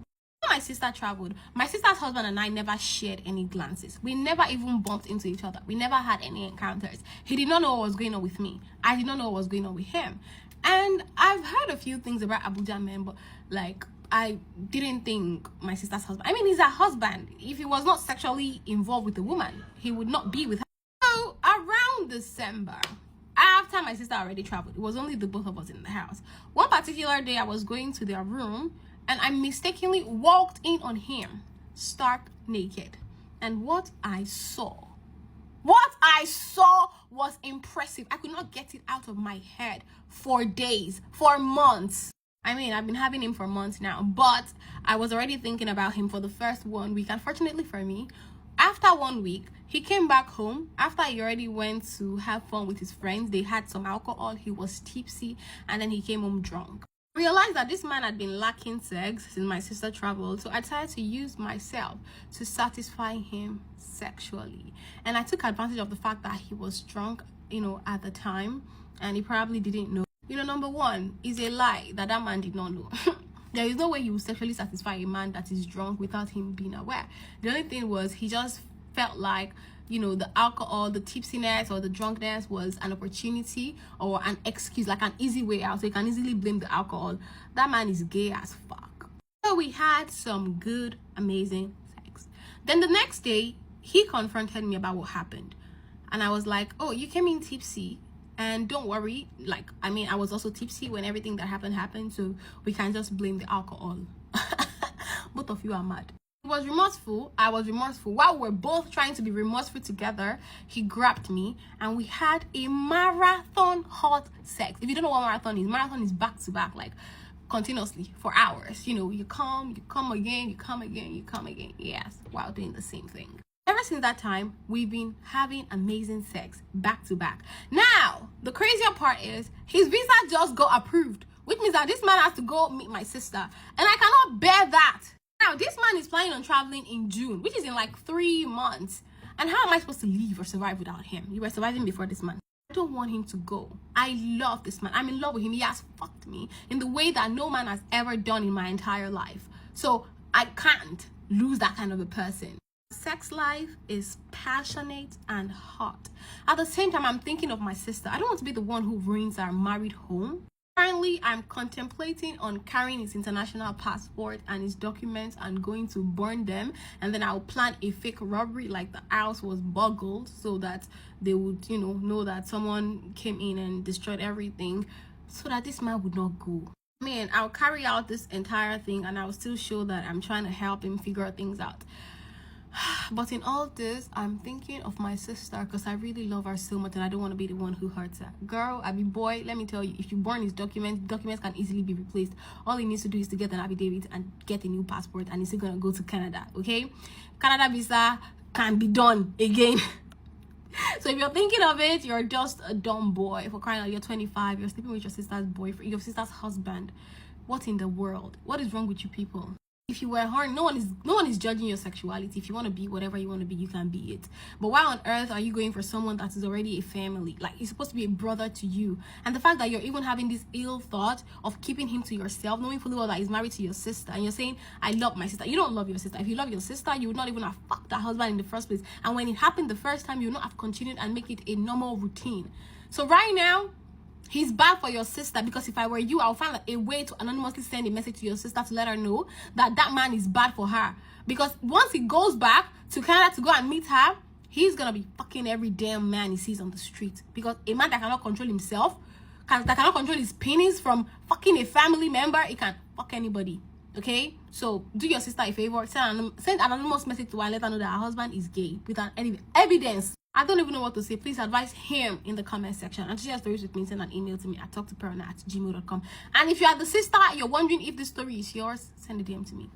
When my sister traveled, my sister's husband and I never shared any glances. We never even bumped into each other. We never had any encounters. He did not know what was going on with me. I did not know what was going on with him. And I've heard a few things about Abuja men, but like I didn't think my sister's husband, I mean, he's her husband. If he was not sexually involved with the woman, he would not be with her. So around December, after my sister already traveled, it was only the both of us in the house. One particular day I was going to their room and I mistakenly walked in on him stark naked. And what I saw was impressive. I could not get it out of my head for days, for months. I mean, I've been having him for months now, but I was already thinking about him for the first 1 week. Unfortunately for me, after 1 week, he came back home. After he already went to have fun with his friends, they had some alcohol, he was tipsy, and then he came home drunk. I realized that this man had been lacking sex since my sister traveled, so I decided to use myself to satisfy him sexually. And I took advantage of the fact that he was drunk, at the time, and he probably didn't know. Number one, is a lie that man did not know. There is no way he will sexually satisfy a man that is drunk without him being aware. The only thing was he just felt like the alcohol, the tipsiness or the drunkenness was an opportunity or an excuse, like an easy way out, so you can easily blame the alcohol. That man is gay as fuck. So we had some good, amazing sex. Then the next day, he confronted me about what happened. And I was like, oh, you came in tipsy. And don't worry, I was also tipsy when everything that happened, so we can just blame the alcohol. Both of you are mad. was remorseful. I was remorseful. While we're both trying to be remorseful together, he grabbed me and we had a marathon hot sex. If you don't know what marathon is back to back, like continuously for hours. You know, you come again, you come again, you come again. Yes, while doing the same thing. Ever since that time, we've been having amazing sex back to back. Now, the crazier part is his visa just got approved, which means that this man has to go meet my sister, and I cannot bear that. Now, this man is planning on traveling in June, which is in like 3 months. And how am I supposed to live or survive without him? You were surviving before this man. I don't want him to go. I love this man. I'm in love with him. He has fucked me in the way that no man has ever done in my entire life. So I can't lose that kind of a person. Sex life is passionate and hot. At the same time, I'm thinking of my sister. I don't want to be the one who ruins our married home. Currently, I'm contemplating on carrying his international passport and his documents and going to burn them, and then I'll plan a fake robbery, like the house was burgled, so that they would, know that someone came in and destroyed everything, so that this man would not go. Man, I'll carry out this entire thing and I'll still show that I'm trying to help him figure things out. But in all this, I'm thinking of my sister because I really love her so much and I don't want to be the one who hurts her. Girl, I mean, boy, let me tell you, if you burn his documents can easily be replaced. All he needs to do is to get an affidavit and get a new passport, and he's still gonna go to Canada, okay? Canada visa can be done again. So if you're thinking of it, you're just a dumb boy. For crying out, you're 25, you're sleeping with your sister's boyfriend, your sister's husband. What in the world? What is wrong with you people? If you were horny, no one is judging your sexuality. If you want to be whatever you want to be, you can be it. But why on earth are you going for someone that is already a family? Like, he's supposed to be a brother to you. And the fact that you're even having this ill thought of keeping him to yourself, knowing fully well that he's married to your sister, and you're saying, I love my sister. You don't love your sister. If you love your sister, you would not even have fucked that husband in the first place. And when it happened the first time, you would not have continued and make it a normal routine. So right now, he's bad for your sister, because if I were you, I'll find a way to anonymously send a message to your sister to let her know that that man is bad for her. Because once he goes back to Canada to go and meet her, he's gonna be fucking every damn man he sees on the street. Because a man that cannot control himself, that cannot control his penis from fucking a family member, he can fuck anybody. Okay? So do your sister a favor, send an anonymous message to her and let her know that her husband is gay with any evidence. I don't even know what to say. Please advise him in the comment section. And to share stories with me, send an email to me at talktoperna@gmail.com. And if you are the sister, you're wondering if this story is yours, send a DM to me.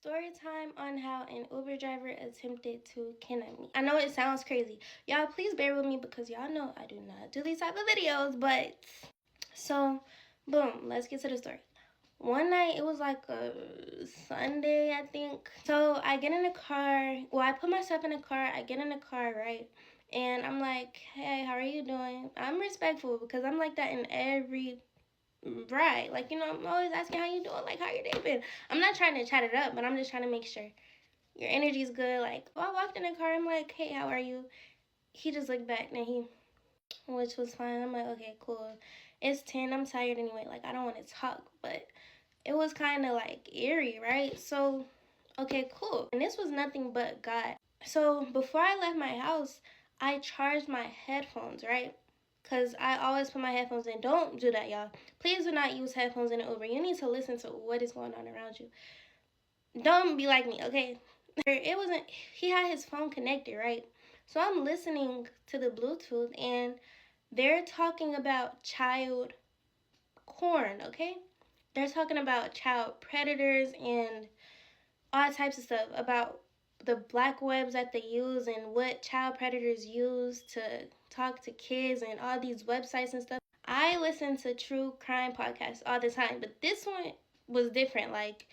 Story time on how an Uber driver attempted to kidnap me. I know it sounds crazy. Y'all, please bear with me because y'all know I do not do these type of videos. But, so, boom, let's get to the story. One night, it was like a Sunday, I think. So I get in the car. Well, I put myself in the car. I get in the car, right? And I'm like, hey, how are you doing? I'm respectful because I'm like that in every ride. Like, I'm always asking how you doing. Like, how your day been? I'm not trying to chat it up, but I'm just trying to make sure your energy's good. Like, I walked in the car. I'm like, hey, how are you? He just looked back and which was fine. I'm like, okay, cool. It's 10. I'm tired anyway. Like, I don't want to talk, but it was kind of like eerie, right? So, okay, cool. And this was nothing but God. So before I left my house, I charged my headphones, right? Because I always put my headphones in. Don't do that, y'all. Please do not use headphones in an Uber. You need to listen to what is going on around you. Don't be like me, okay? He had his phone connected, right? So I'm listening to the Bluetooth and they're talking about child porn, okay? They're talking about child predators and all types of stuff about the black webs that they use and what child predators use to talk to kids and all these websites and stuff. I listen to true crime podcasts all the time, but this one was different. Like,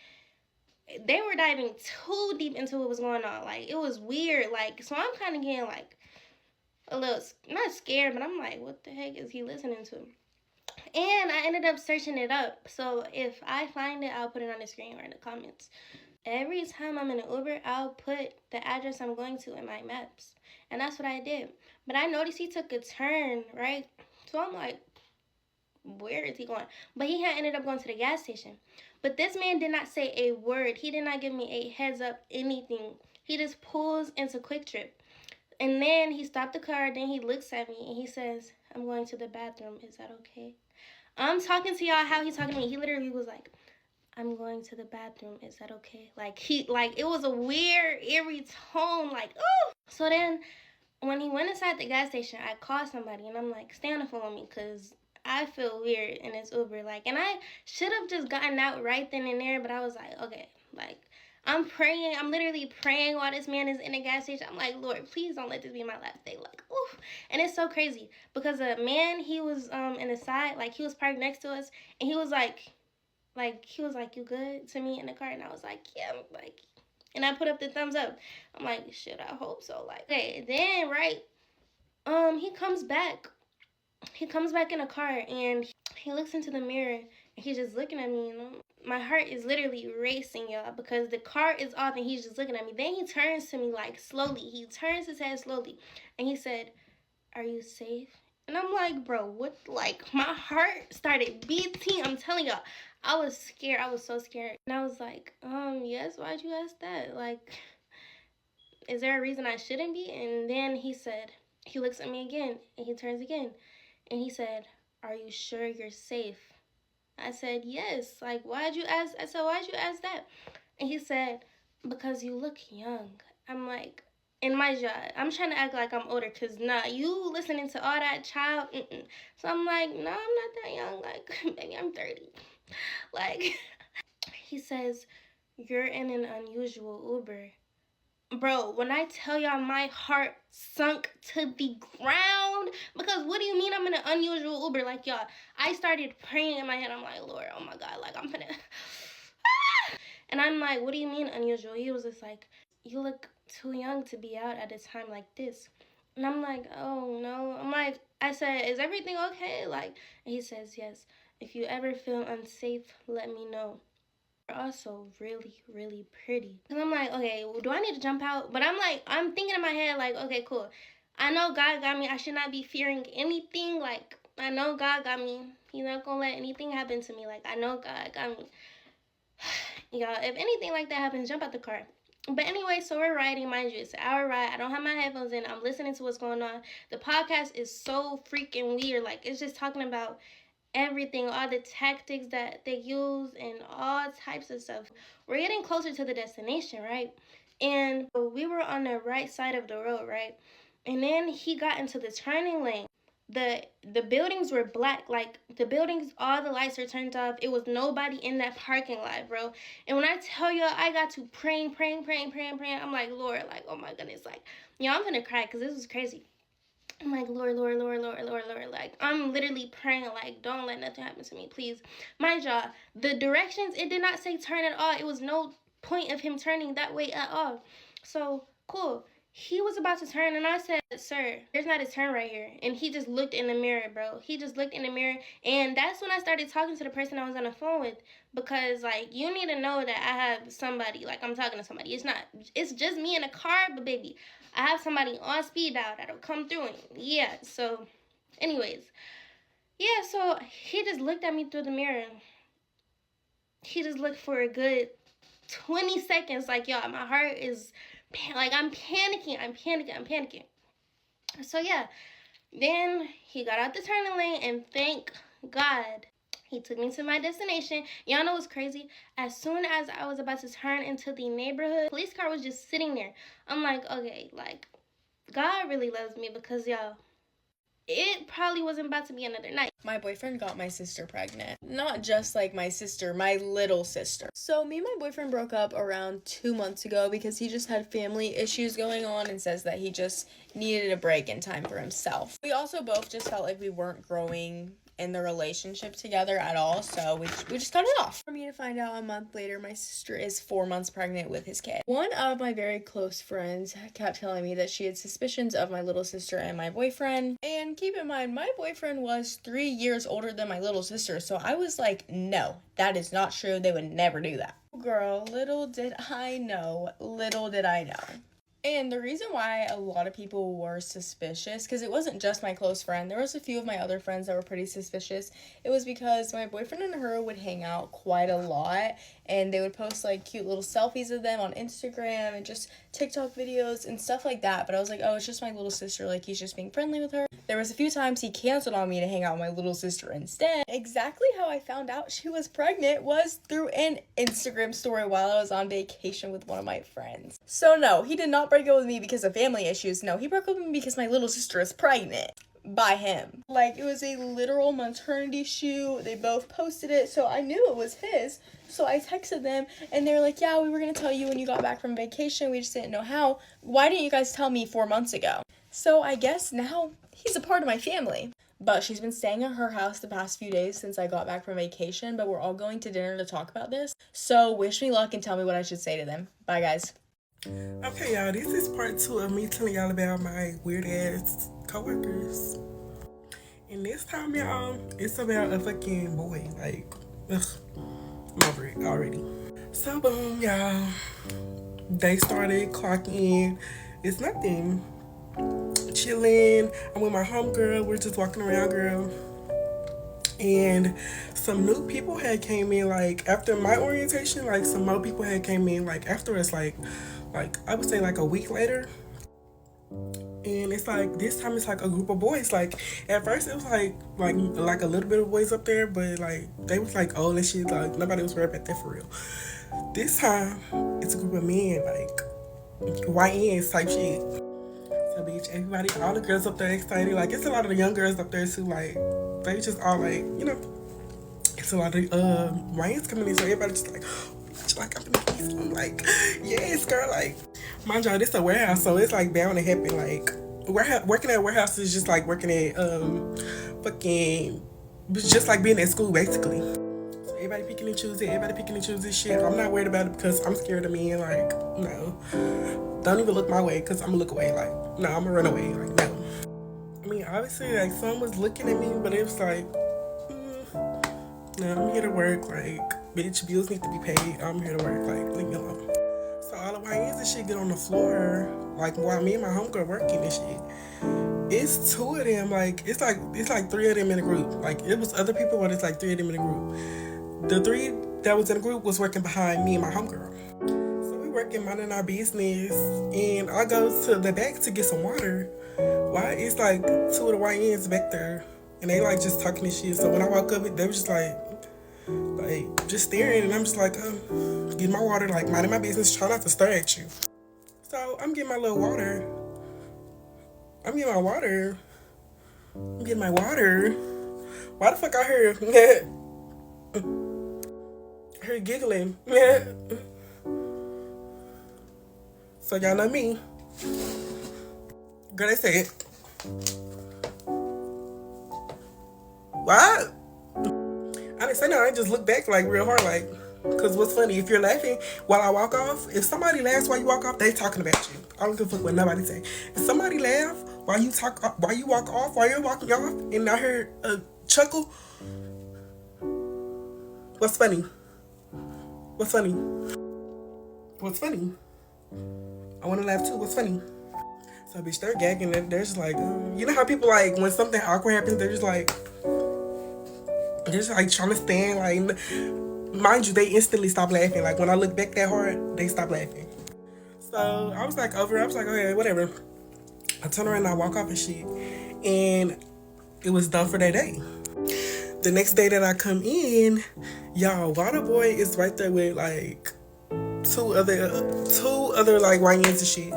they were diving too deep into what was going on. Like, it was weird. Like, so I'm kind of getting like a little, not scared, but I'm like, what the heck is he listening to? And I ended up searching it up. So if I find it, I'll put it on the screen or in the comments. Every time I'm in an Uber, I'll put the address I'm going to in my maps. And that's what I did. But I noticed he took a turn, right? So I'm like, where is he going? But he had ended up going to the gas station. But this man did not say a word. He did not give me a heads up, anything. He just pulls into Quick Trip. And then he stopped the car. Then he looks at me and he says, I'm going to the bathroom. Is that okay? I'm talking to y'all how he's talking to me. He literally was like, I'm going to the bathroom. Is that okay? Like, it was a weird, eerie tone. Like, ooh. So then, when he went inside the gas station, I called somebody and I'm like, stay on the phone with me because I feel weird in this Uber. Like, and I should have just gotten out right then and there, but I was like, okay, like, I'm praying. I'm literally praying while this man is in the gas station. I'm like, Lord, please don't let this be my last day. Like, oof. And it's so crazy because a man, he was in the side, like, he was parked next to us, and he was like, you good to me in the car? And I was like, yeah, like, and I put up the thumbs up. I'm like, shit, I hope so. Like, okay, then, right, he comes back. He comes back in the car, and he looks into the mirror, and he's just looking at me, my heart is literally racing, y'all, because the car is off, and he's just looking at me. Then he turns to me, like, slowly. He turns his head slowly, and he said, are you safe? And I'm like, bro, what? Like, my heart started beating. I'm telling y'all, I was scared. I was so scared. And I was like, yes, why'd you ask that? Like, is there a reason I shouldn't be? And then he said, he looks at me again, and he turns again, and he said, are you sure you're safe? I said, yes. Like, why'd you ask? I said, why'd you ask that? And he said, because you look young. I'm like, in my job, I'm trying to act like I'm older, because nah, you listening to all that child, So I'm like, no, I'm not that young. Like, maybe I'm 30. Like, he says, you're in an unusual Uber. Bro, when I tell y'all, my heart sunk to the ground. Because what do you mean I'm in an unusual Uber? Like, y'all, I started praying in my head. I'm like, Lord, oh my God, like, I'm gonna... And I'm like, what do you mean unusual? He was just like, you look too young to be out at a time like this. And I'm like, oh no. I'm like, I said, is everything okay? Like, and he says, yes. If you ever feel unsafe, let me know. Also really, really pretty. And I'm like, okay, well, do I need to jump out? But I'm like, I'm thinking in my head, like, okay, cool. I know God got me. I should not be fearing anything. Like, I know God got me. He's not gonna let anything happen to me. Like, I know God got me. Y'all, if anything like that happens, jump out the car. But anyway, so we're riding, mind you, it's an hour ride. I don't have my headphones in. I'm listening to what's going on. The podcast is so freaking weird. Like, it's just talking about everything, all the tactics that they use and all types of stuff. We're getting closer to the destination, right? And we were on the right side of the road, right? And then he got into the turning lane. The buildings were black, like the buildings, all the lights were turned off. It was nobody in that parking lot, bro. And when I tell y'all, I got to praying. I'm like, Lord, like, oh my goodness, like, I'm gonna cry because this was crazy. I'm like, Lord. Like, I'm literally praying, like, don't let nothing happen to me, please. Mind y'all, the directions, it did not say turn at all. It was no point of him turning that way at all. So, cool. He was about to turn, and I said, sir, there's not a turn right here. And he just looked in the mirror, bro. He just looked in the mirror, and that's when I started talking to the person I was on the phone with, because, like, you need to know that I have somebody, like, I'm talking to somebody. It's just me in a car, but baby, I have somebody on speed dial that'll come through. And yeah, so anyways. Yeah, so he just looked at me through the mirror. He just looked for a good 20 seconds. Like, y'all, my heart is, like, I'm panicking. So yeah, then he got out the turning lane, and thank God he took me to my destination. Y'all know what's crazy? As soon as I was about to turn into the neighborhood, police car was just sitting there. I'm like, okay, like, God really loves me, because, y'all, it probably wasn't about to be another night. My boyfriend got my sister pregnant. Not just like my sister, my little sister. So me and my boyfriend broke up around 2 months ago because he just had family issues going on and says that he just needed a break and time for himself. We also both just felt like we weren't growing in the relationship together at all, so we just cut it off. For me to find out a month later, my sister is 4 months pregnant with his kid. One of my very close friends kept telling me that she had suspicions of my little sister and my boyfriend. And keep in mind, my boyfriend was 3 years older than my little sister, so I was like, no, that is not true. They would never do that. Girl, little did I know. And the reason why a lot of people were suspicious, because it wasn't just my close friend, there was a few of my other friends that were pretty suspicious. It was because my boyfriend and her would hang out quite a lot, and they would post like cute little selfies of them on Instagram and just TikTok videos and stuff like that. But I was like, oh, it's just my little sister, like, he's just being friendly with her. There was a few times he canceled on me to hang out with my little sister instead. Exactly how I found out she was pregnant was through an Instagram story while I was on vacation with one of my friends. So no, he did not break up with me because of family issues. No, he broke up with me because my little sister is pregnant. By him. Like, it was a literal maternity shoot. They both posted it, so I knew it was his. So I texted them, and they were like, yeah, we were gonna tell you when you got back from vacation. We just didn't know how. Why didn't you guys tell me 4 months ago? So I guess now he's a part of my family. But she's been staying at her house the past few days since I got back from vacation, but we're all going to dinner to talk about this. So wish me luck and tell me what I should say to them. Bye, guys. Okay, y'all, this is part 2 of me telling y'all about my weird ass coworkers. And this time, y'all, it's about a fucking boy. Like, ugh, I'm over it already. So boom, y'all, they started clocking in. It's nothing. Chilling. I'm with my homegirl. We're just walking around, girl. And some new people had came in, like, after my orientation. Like, some more people had came in, like, after us, like I would say like a week later. And it's like, this time it's like a group of boys. Like, at first it was like a little bit of boys up there, but like they was like old and shit. Like, nobody was worried about that for real. This time it's a group of men, like YNs type shit. So bitch, everybody, all the girls up there excited. Like, it's a lot of the young girls up there too. Like, they just all like, you know, it's a lot of YNs coming in. So everybody just like, I'm gonna kiss. I'm like, yes, girl. Like, mind y'all, this a warehouse, so it's like bound to happen. Like, working at a warehouse is just like working at just like being at school basically. So everybody picking and choosing shit. I'm not worried about it because I'm scared of men. Like, no, don't even look my way because I'm gonna look away. Like, no, I'm gonna run away. Like, no. I mean, obviously, like, someone was looking at me, but it was like, no, I'm here to work. Like, bitch, bills need to be paid. I'm here to work. Like, leave me alone. So all the YNs and shit get on the floor, like, while me and my homegirl working and shit. It's 2 of them. Like, it's like 3 of them in a group. Like, it was other people, but it's like 3 of them in a group. The 3 that was in the group was working behind me and my homegirl. So we working, minding our business, and I go to the back to get some water. Why? It's like 2 of the YNs back there, and they like just talking and shit. So when I walk up, they was just like just staring, and I'm just like, getting my water, like minding my business, trying not to stare at you. So I'm getting my little water. I'm getting my water. Why the fuck I heard giggling? So y'all know me. Girl, they said, what? I didn't say no, I just looked back like real hard, like, cause what's funny, if you're laughing while I walk off, if somebody laughs while you walk off, they talking about you. I don't give a fuck what nobody say. If somebody laugh while you walk off, while you're walking off, and I heard a chuckle, what's funny? What's funny? What's funny? I wanna laugh too, what's funny? So bitch, they're gagging, and they're just like, you know how people like, when something awkward happens, they're just like trying to stand, like, mind you, they instantly stop laughing. Like, when I look back that hard, they stop laughing. So I was like, over it. I was like, okay, whatever. I turn around and I walk off and shit, and it was done for that day. The next day that I come in, y'all, Waterboy is right there with like two other like YNs and shit.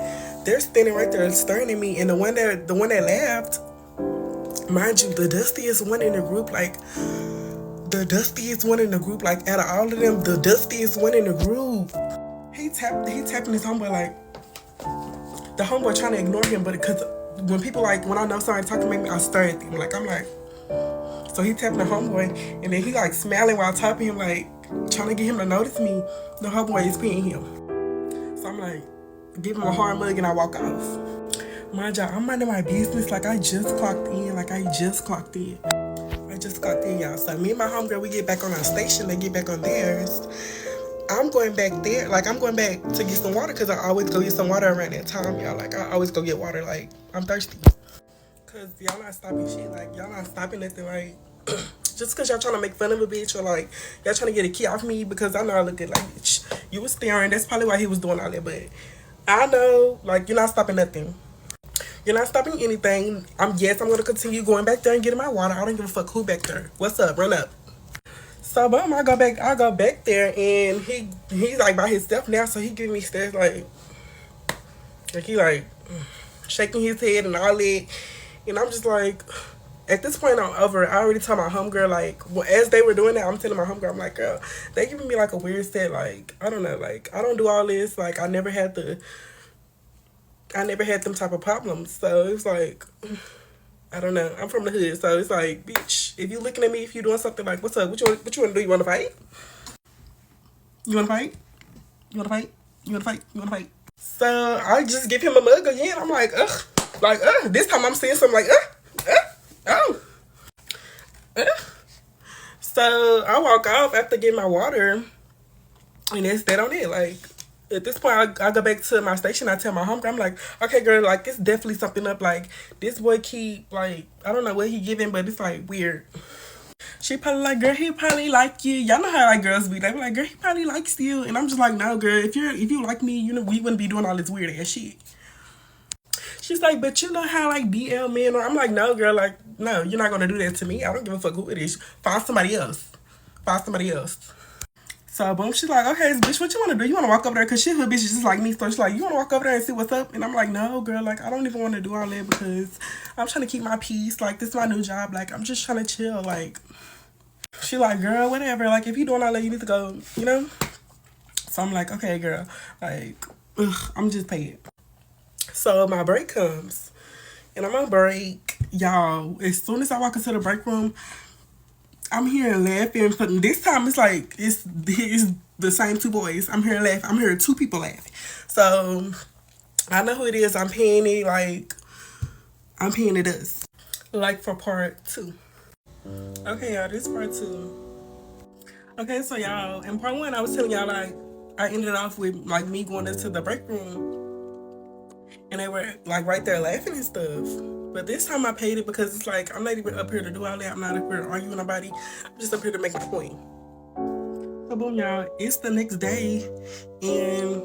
They're standing right there staring at me, and the one that laughed, mind you, the dustiest one in the group, like, out of all of them, the dustiest one in the group. He tapping his homeboy, like, the homeboy trying to ignore him, but because when people, like, when I know somebody talking to me, I stare at them. Like, I'm like, so he tapping the homeboy, and then he, like, smiling while tapping him, like, trying to get him to notice me. The homeboy is peeing him. So I'm like, give him a hard mug, and I walk off. Mind y'all, I'm minding my business, like, I just clocked in, y'all. So me and my homegirl, we get back on our station, they get back on theirs. I'm going back there, like, I'm going back to get some water, because I always go get some water around that time, y'all. Like, I always go get water, like, I'm thirsty. Because y'all not stopping shit, like, y'all not stopping nothing, like, just because y'all trying to make fun of a bitch, or, like, y'all trying to get a key off me, because I know I look good, like, bitch, you was staring, that's probably why he was doing all that, but I know, like, you're not stopping nothing. You're not stopping anything. I'm gonna continue going back there and getting my water. I don't give a fuck who back there. What's up? Run up. So boom, I go back there and he's like by himself now, so he giving me stares like he like shaking his head and all that. And I'm just like, at this point I'm over it. I already told my homegirl, like, as they were doing that, I'm telling my homegirl, I'm like, girl, they giving me like a weird set, like, I don't know, like, I don't do all this, like, I never had them type of problems. So it's like, I don't know. I'm from the hood, so it's like, bitch, if you looking at me, if you doing something like, what's up? What you want to do? You want to fight? You want to fight? You want to fight? You want to fight? You want to fight? So I just give him a mug again. I'm like, ugh. Like, this time I'm seeing something like, oh. So I walk off after getting my water, and that's that on it. Like, at this point, I go back to my station. I tell my homegirl, I'm like, okay, girl, like, it's definitely something up. Like, this boy keep, like, I don't know what he giving, but it's, like, weird. She probably like, girl, he probably like you. Y'all know how like girls be. They be like, girl, he probably likes you. And I'm just like, no, girl, if you like me, you know, we wouldn't be doing all this weird ass shit. She's like, but you know how like BL men are. I'm like, no, girl, like, no, you're not gonna do that to me. I don't give a fuck who it is. Find somebody else. Find somebody else. So boom, she's like, okay, bitch, what you wanna do? You wanna walk over there? Cause she her bitch is just like me. So she's like, you wanna walk over there and see what's up? And I'm like, no, girl, like I don't even wanna do all that because I'm trying to keep my peace. Like, this is my new job. Like, I'm just trying to chill. Like, she like, girl, whatever. Like, if you doing all that, you need to go, you know? So I'm like, okay, girl. Like, I'm just paid. So my break comes. And I'm on break. Y'all, as soon as I walk into the break room, I'm hearing laughing. But this time, it's like, it's the same two boys. I'm hearing laughing. I'm hearing two people laughing. So I know who it is. I'm paying it, like, I'm paying it us. Like, for part 2. Okay, y'all, this is part 2. Okay, so y'all, in part 1, I was telling y'all, like, I ended off with, like, me going into the break room. And they were, like, right there laughing and stuff. But this time I paid it because it's like, I'm not even up here to do all that. I'm not up here to argue with nobody. I'm just up here to make my point. So boom, y'all, it's the next day. And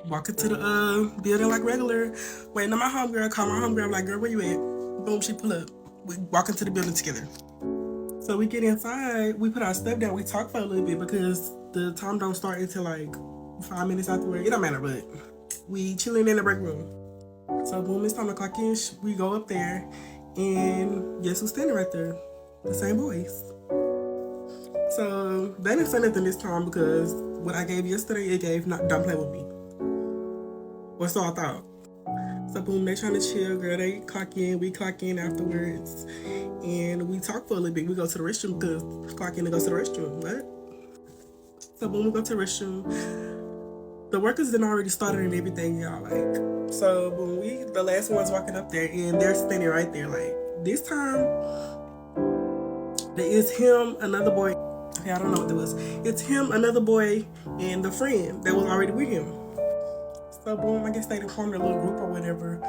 walking to the building like regular. Waiting on my homegirl. Call my homegirl. I'm like, girl, where you at? Boom, she pull up. We walk into the building together. So we get inside, we put our stuff down, we talk for a little bit because the time don't start until like 5 minutes afterward. It don't matter, but we chilling in the break room. So boom, it's time to clock in. We go up there, and guess who's standing right there? The same boys. So they didn't say nothing this time because what I gave yesterday, it gave don't play with me. Well, so I thought. So boom, they trying to chill, girl. They clock in, we clock in afterwards. And we talk for a little bit. We go to the restroom because clock in to go to the restroom. What? So boom, we go to the restroom. The workers didn't already started and everything, y'all. Like, so boom, we the last ones walking up there and they're standing right there. Like, this time, it's him, another boy. Okay, I don't know what that was. It's him, another boy, and the friend that was already with him. So boom, I guess they formed a little group or whatever.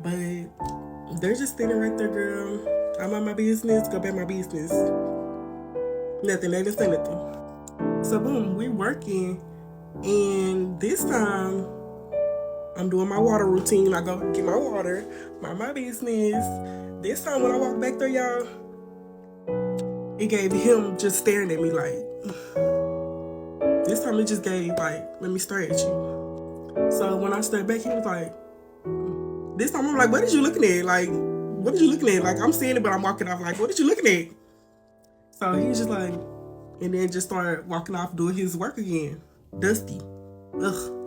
But they're just standing right there, girl. I'm on my business, go back my business. Nothing, they didn't say nothing. So boom, we working, and this time, I'm doing my water routine. I go get my water, mind my business. This time when I walk back there, y'all, it gave him just staring at me like, this time it just gave like, let me stare at you. So when I stepped back, he was like, this time I'm like, what are you looking at? Like, what are you looking at? Like, I'm seeing it, but I'm walking off like, what are you looking at? So he was just like, and then just started walking off doing his work again. Dusty. Ugh.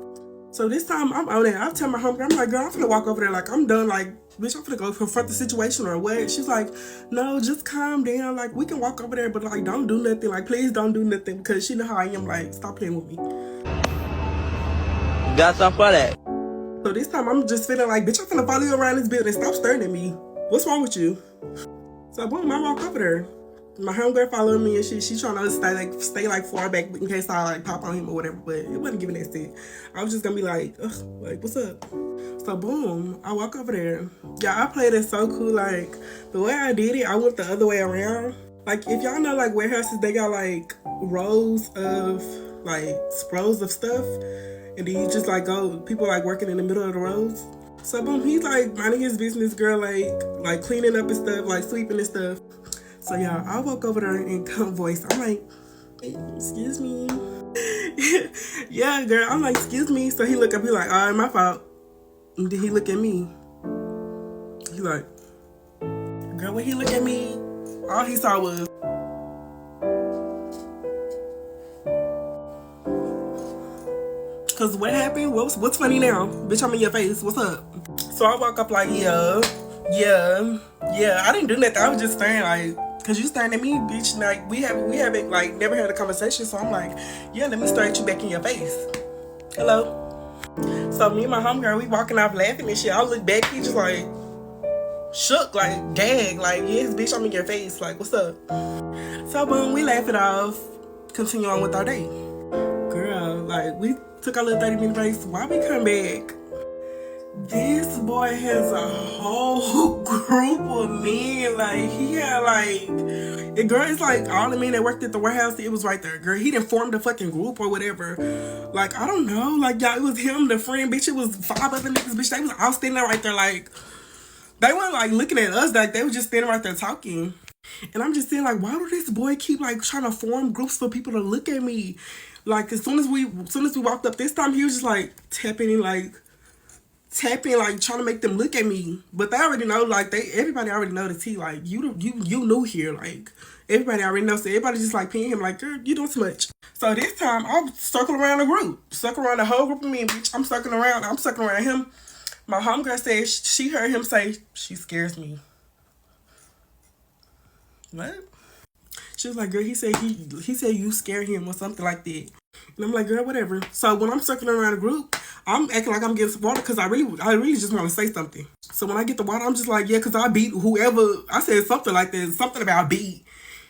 So this time I'm on it. I tell my homegirl, I'm like, girl, I'm finna walk over there. Like, I'm done. Like, bitch, I'm finna go confront the situation or what? She's like, no, just calm down. Like, we can walk over there, but like, don't do nothing. Like, please don't do nothing because she know how I am. Like, stop playing with me. Got some for that. So this time I'm just feeling like, bitch, I'm finna follow you around this building. Stop staring at me. What's wrong with you? So boom, I walk over there. My homegirl following me and she trying to stay far back in case I like pop on him or whatever, but it wasn't giving that shit. I was just gonna be like, ugh, like, what's up? So boom, I walk over there. Yeah, I played it so cool. Like, the way I did it, I went the other way around. Like, if y'all know like warehouses, they got like rows of like rows of stuff, and then you just like go, people like working in the middle of the rows. So boom, he's like minding his business, girl, like cleaning up and stuff, like sweeping and stuff. So y'all, I walk over there in calm voice. I'm like, excuse me. Yeah, girl. I'm like, excuse me. So he look up, he like, all right, my fault. And then he look at me. He like, girl, when he look at me, all he saw was, cause what happened? What's funny now? Bitch, I'm in your face. What's up? So I walk up like, yeah. I didn't do nothing. I was just staring like, cause you staring at me, bitch. Like we haven't like never had a conversation. So I'm like, yeah, let me stare at you back in your face. Hello. So me and my homegirl, we walking off laughing and shit. I look back, he just like shook, like gag, like yes, bitch, I'm in your face. Like what's up? So boom, we laugh it off. Continue on with our day. Girl, like we took our little 30-minute break. Why we come back? This boy has a whole group of men. Like he had like, the girl, it's like all the men that worked at the warehouse. It was right there, girl. He didn't form the fucking group or whatever. Like I don't know. Like y'all, it was him, the friend, bitch. It was 5 other niggas, bitch. They was all standing there right there, like they weren't like looking at us. Like they was just standing right there talking. And I'm just saying, like, why would this boy keep like trying to form groups for people to look at me? Like as soon as we walked up this time, he was just like tapping, like trying to make them look at me. But they already know, like everybody already know the tea. Like you new here, like everybody already knows. So everybody just like peeing him, like girl, you doing too much. So this time I'm circling around the group, circling around the whole group of men, bitch. I'm circling around him. My homegirl said she heard him say she scares me. What? She was like, girl, he said you scare him or something like that. And I'm like, girl, whatever. So when I'm circling around the group, I'm acting like I'm getting some water because I really just want to say something. So when I get the water, I'm just like, yeah, because I beat whoever. I said something like that, something about beat.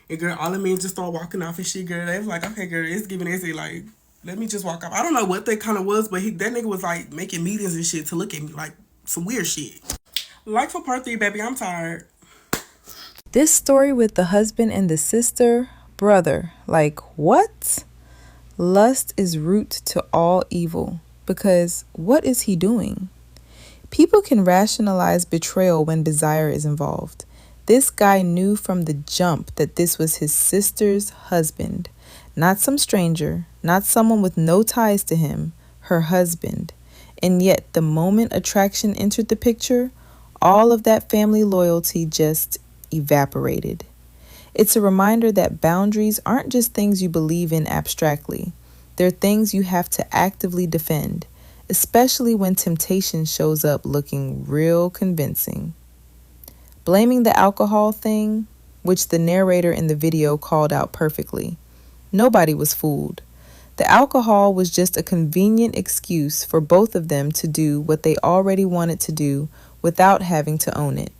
And girl, all the men just start walking off and shit, girl. They was like, okay, girl, it's giving essay, like, let me just walk off. I don't know what that kind of was, but that nigga was like making meetings and shit to look at me, like some weird shit. Like for part 3, baby, I'm tired. This story with the husband and the sister, brother, like what? Lust is root to all evil, because what is he doing? People can rationalize betrayal when desire is involved. This guy knew from the jump that this was his sister's husband, not some stranger, not someone with no ties to him, her husband. And yet, the moment attraction entered the picture, all of that family loyalty just evaporated. It's a reminder that boundaries aren't just things you believe in abstractly. They're things you have to actively defend, especially when temptation shows up looking real convincing. Blaming the alcohol thing, which the narrator in the video called out perfectly. Nobody was fooled. The alcohol was just a convenient excuse for both of them to do what they already wanted to do without having to own it.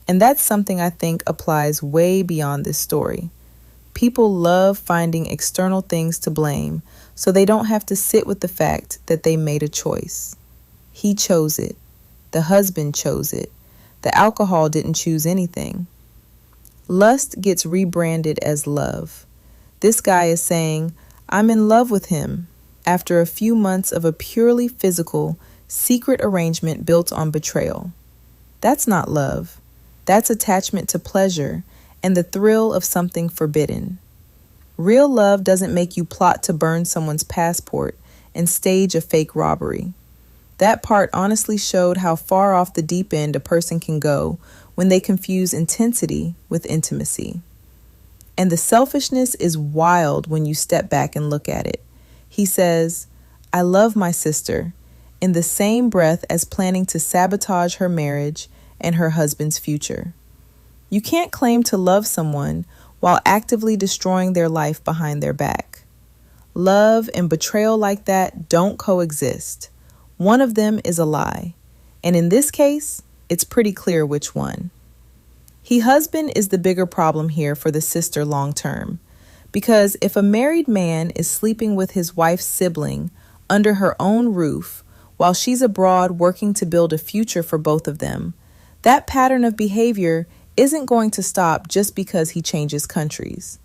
And that's something I think applies way beyond this story. People love finding external things to blame so they don't have to sit with the fact that they made a choice. He chose it. The husband chose it. The alcohol didn't choose anything. Lust gets rebranded as love. This guy is saying, I'm in love with him, after a few months of a purely physical, secret arrangement built on betrayal. That's not love. That's attachment to pleasure and the thrill of something forbidden. Real love doesn't make you plot to burn someone's passport and stage a fake robbery. That part honestly showed how far off the deep end a person can go when they confuse intensity with intimacy. And the selfishness is wild when you step back and look at it. He says, I love my sister, in the same breath as planning to sabotage her marriage and her husband's future. You can't claim to love someone while actively destroying their life behind their back. Love and betrayal like that don't coexist. One of them is a lie. And in this case, it's pretty clear which one. Husband is the bigger problem here for the sister long term. Because if a married man is sleeping with his wife's sibling under her own roof while she's abroad working to build a future for both of them, that pattern of behavior isn't going to stop just because he changes countries.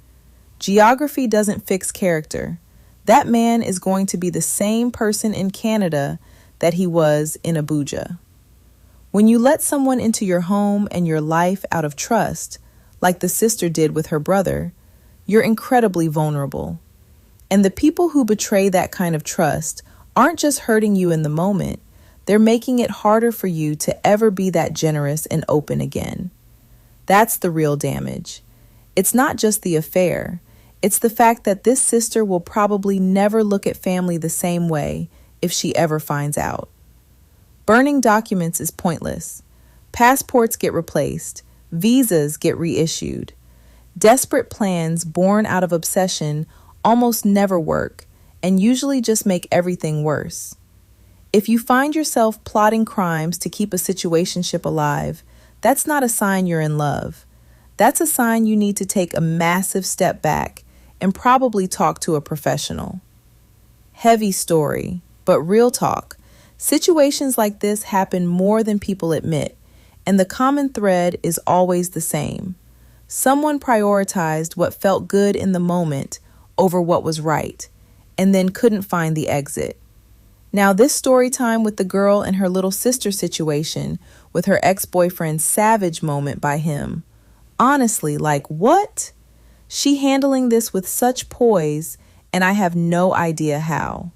Geography doesn't fix character. That man is going to be the same person in Canada that he was in Abuja. When you let someone into your home and your life out of trust, like the sister did with her brother, you're incredibly vulnerable. And the people who betray that kind of trust aren't just hurting you in the moment, they're making it harder for you to ever be that generous and open again. That's the real damage. It's not just the affair. It's the fact that this sister will probably never look at family the same way if she ever finds out. Burning documents is pointless. Passports get replaced. Visas get reissued. Desperate plans born out of obsession almost never work and usually just make everything worse. If you find yourself plotting crimes to keep a situationship alive, that's not a sign you're in love. That's a sign you need to take a massive step back and probably talk to a professional. Heavy story, but real talk. Situations like this happen more than people admit, and the common thread is always the same. Someone prioritized what felt good in the moment over what was right, and then couldn't find the exit. Now, this story time with the girl and her little sister situation with her ex-boyfriend's savage moment by him. Honestly, like what? She handling this with such poise, and I have no idea how.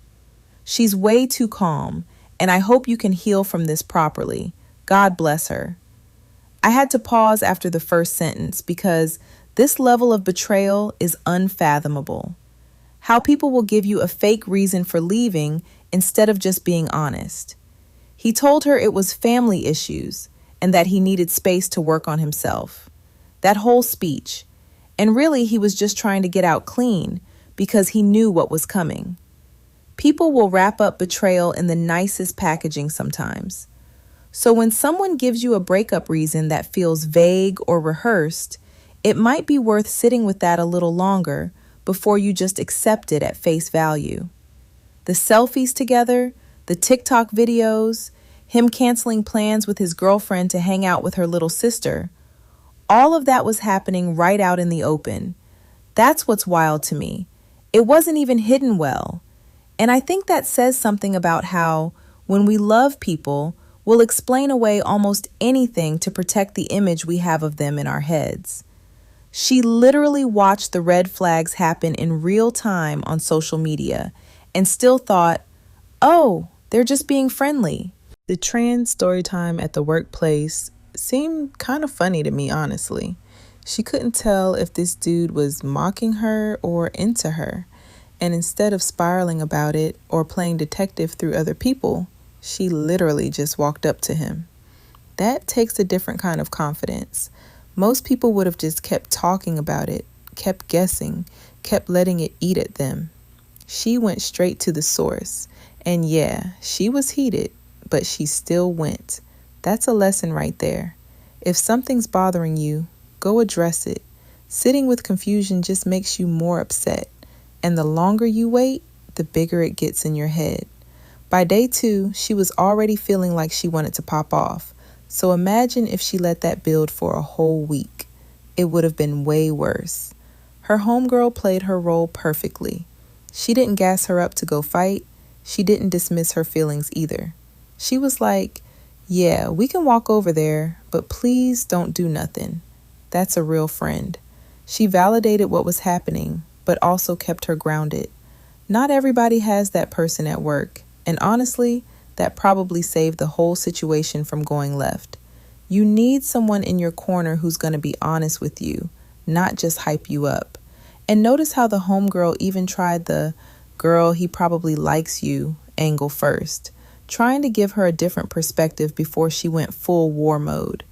She's way too calm, and I hope you can heal from this properly. God bless her. I had to pause after the first sentence because this level of betrayal is unfathomable. How people will give you a fake reason for leaving instead of just being honest. He told her it was family issues and that he needed space to work on himself. That whole speech. And really, he was just trying to get out clean because he knew what was coming. People will wrap up betrayal in the nicest packaging sometimes. So when someone gives you a breakup reason that feels vague or rehearsed, it might be worth sitting with that a little longer before you just accept it at face value. The selfies together, the TikTok videos, him canceling plans with his girlfriend to hang out with her little sister, all of that was happening right out in the open. That's what's wild to me. It wasn't even hidden well. And I think that says something about how, when we love people, we'll explain away almost anything to protect the image we have of them in our heads. She literally watched the red flags happen in real time on social media and still thought, oh, they're just being friendly. The trans story time at the workplace seemed kind of funny to me, honestly. She couldn't tell if this dude was mocking her or into her. And instead of spiraling about it or playing detective through other people, she literally just walked up to him. That takes a different kind of confidence. Most people would have just kept talking about it, kept guessing, kept letting it eat at them. She went straight to the source. And yeah, she was heated, but she still went. That's a lesson right there. If something's bothering you, go address it. Sitting with confusion just makes you more upset. And the longer you wait, the bigger it gets in your head. By day 2, she was already feeling like she wanted to pop off. So imagine if she let that build for a whole week. It would have been way worse. Her homegirl played her role perfectly. She didn't gas her up to go fight. She didn't dismiss her feelings either. She was like, yeah, we can walk over there, but please don't do nothing. That's a real friend. She validated what was happening, but also kept her grounded. Not everybody has that person at work, and honestly, that probably saved the whole situation from going left. You need someone in your corner who's going to be honest with you, not just hype you up. And notice how the homegirl even tried the girl, he probably likes you angle first, trying to give her a different perspective before she went full war mode.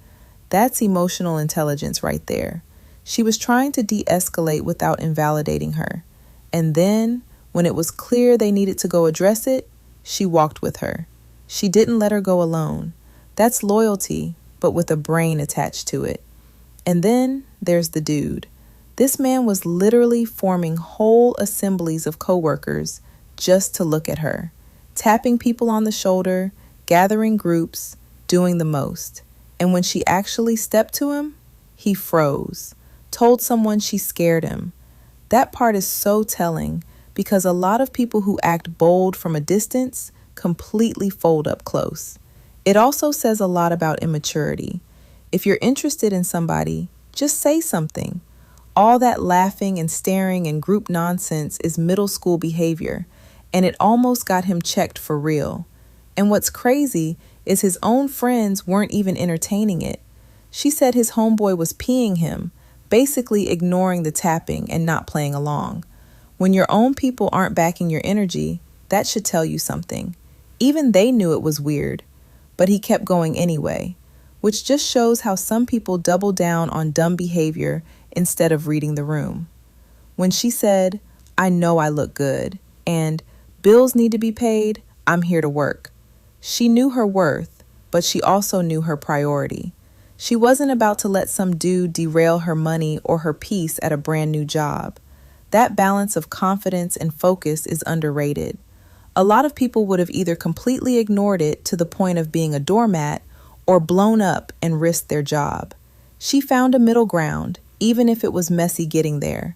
That's emotional intelligence right there. She was trying to de-escalate without invalidating her. And then, when it was clear they needed to go address it, she walked with her. She didn't let her go alone. That's loyalty, but with a brain attached to it. And then there's the dude. This man was literally forming whole assemblies of coworkers just to look at her, tapping people on the shoulder, gathering groups, doing the most. And when she actually stepped to him, he froze, told someone she scared him. That part is so telling because a lot of people who act bold from a distance completely fold up close. It also says a lot about immaturity. If you're interested in somebody, just say something. All that laughing and staring and group nonsense is middle school behavior, and it almost got him checked for real. And what's crazy is his own friends weren't even entertaining it. She said his homeboy was peeing him, basically ignoring the tapping and not playing along. When your own people aren't backing your energy, that should tell you something. Even they knew it was weird, but he kept going anyway, which just shows how some people double down on dumb behavior instead of reading the room. When she said, "I know I look good," and "bills need to be paid, I'm here to work," she knew her worth, but she also knew her priority. She wasn't about to let some dude derail her money or her peace at a brand new job. That balance of confidence and focus is underrated. A lot of people would have either completely ignored it to the point of being a doormat or blown up and risked their job. She found a middle ground, even if it was messy getting there.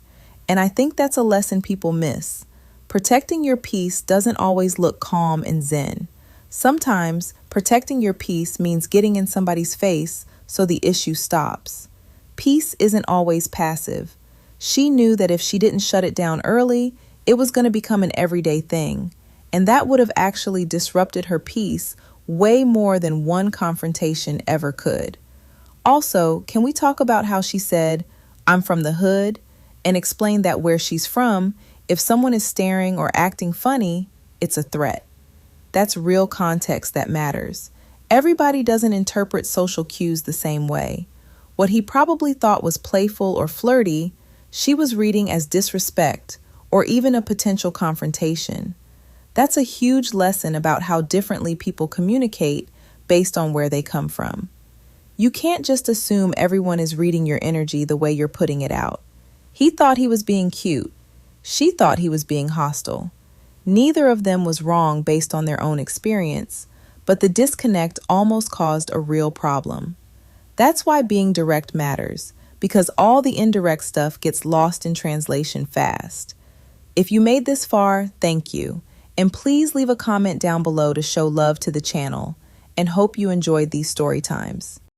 And I think that's a lesson people miss. Protecting your peace doesn't always look calm and zen. Sometimes protecting your peace means getting in somebody's face so the issue stops. Peace isn't always passive. She knew that if she didn't shut it down early, it was going to become an everyday thing. And that would have actually disrupted her peace way more than one confrontation ever could. Also, can we talk about how she said, "I'm from the hood," and explain that where she's from, if someone is staring or acting funny, it's a threat. That's real context that matters. Everybody doesn't interpret social cues the same way. What he probably thought was playful or flirty, she was reading as disrespect or even a potential confrontation. That's a huge lesson about how differently people communicate based on where they come from. You can't just assume everyone is reading your energy the way you're putting it out. He thought he was being cute. She thought he was being hostile. Neither of them was wrong based on their own experience, but the disconnect almost caused a real problem. That's why being direct matters, because all the indirect stuff gets lost in translation fast. If you made this far, thank you. And please leave a comment down below to show love to the channel, and hope you enjoyed these story times.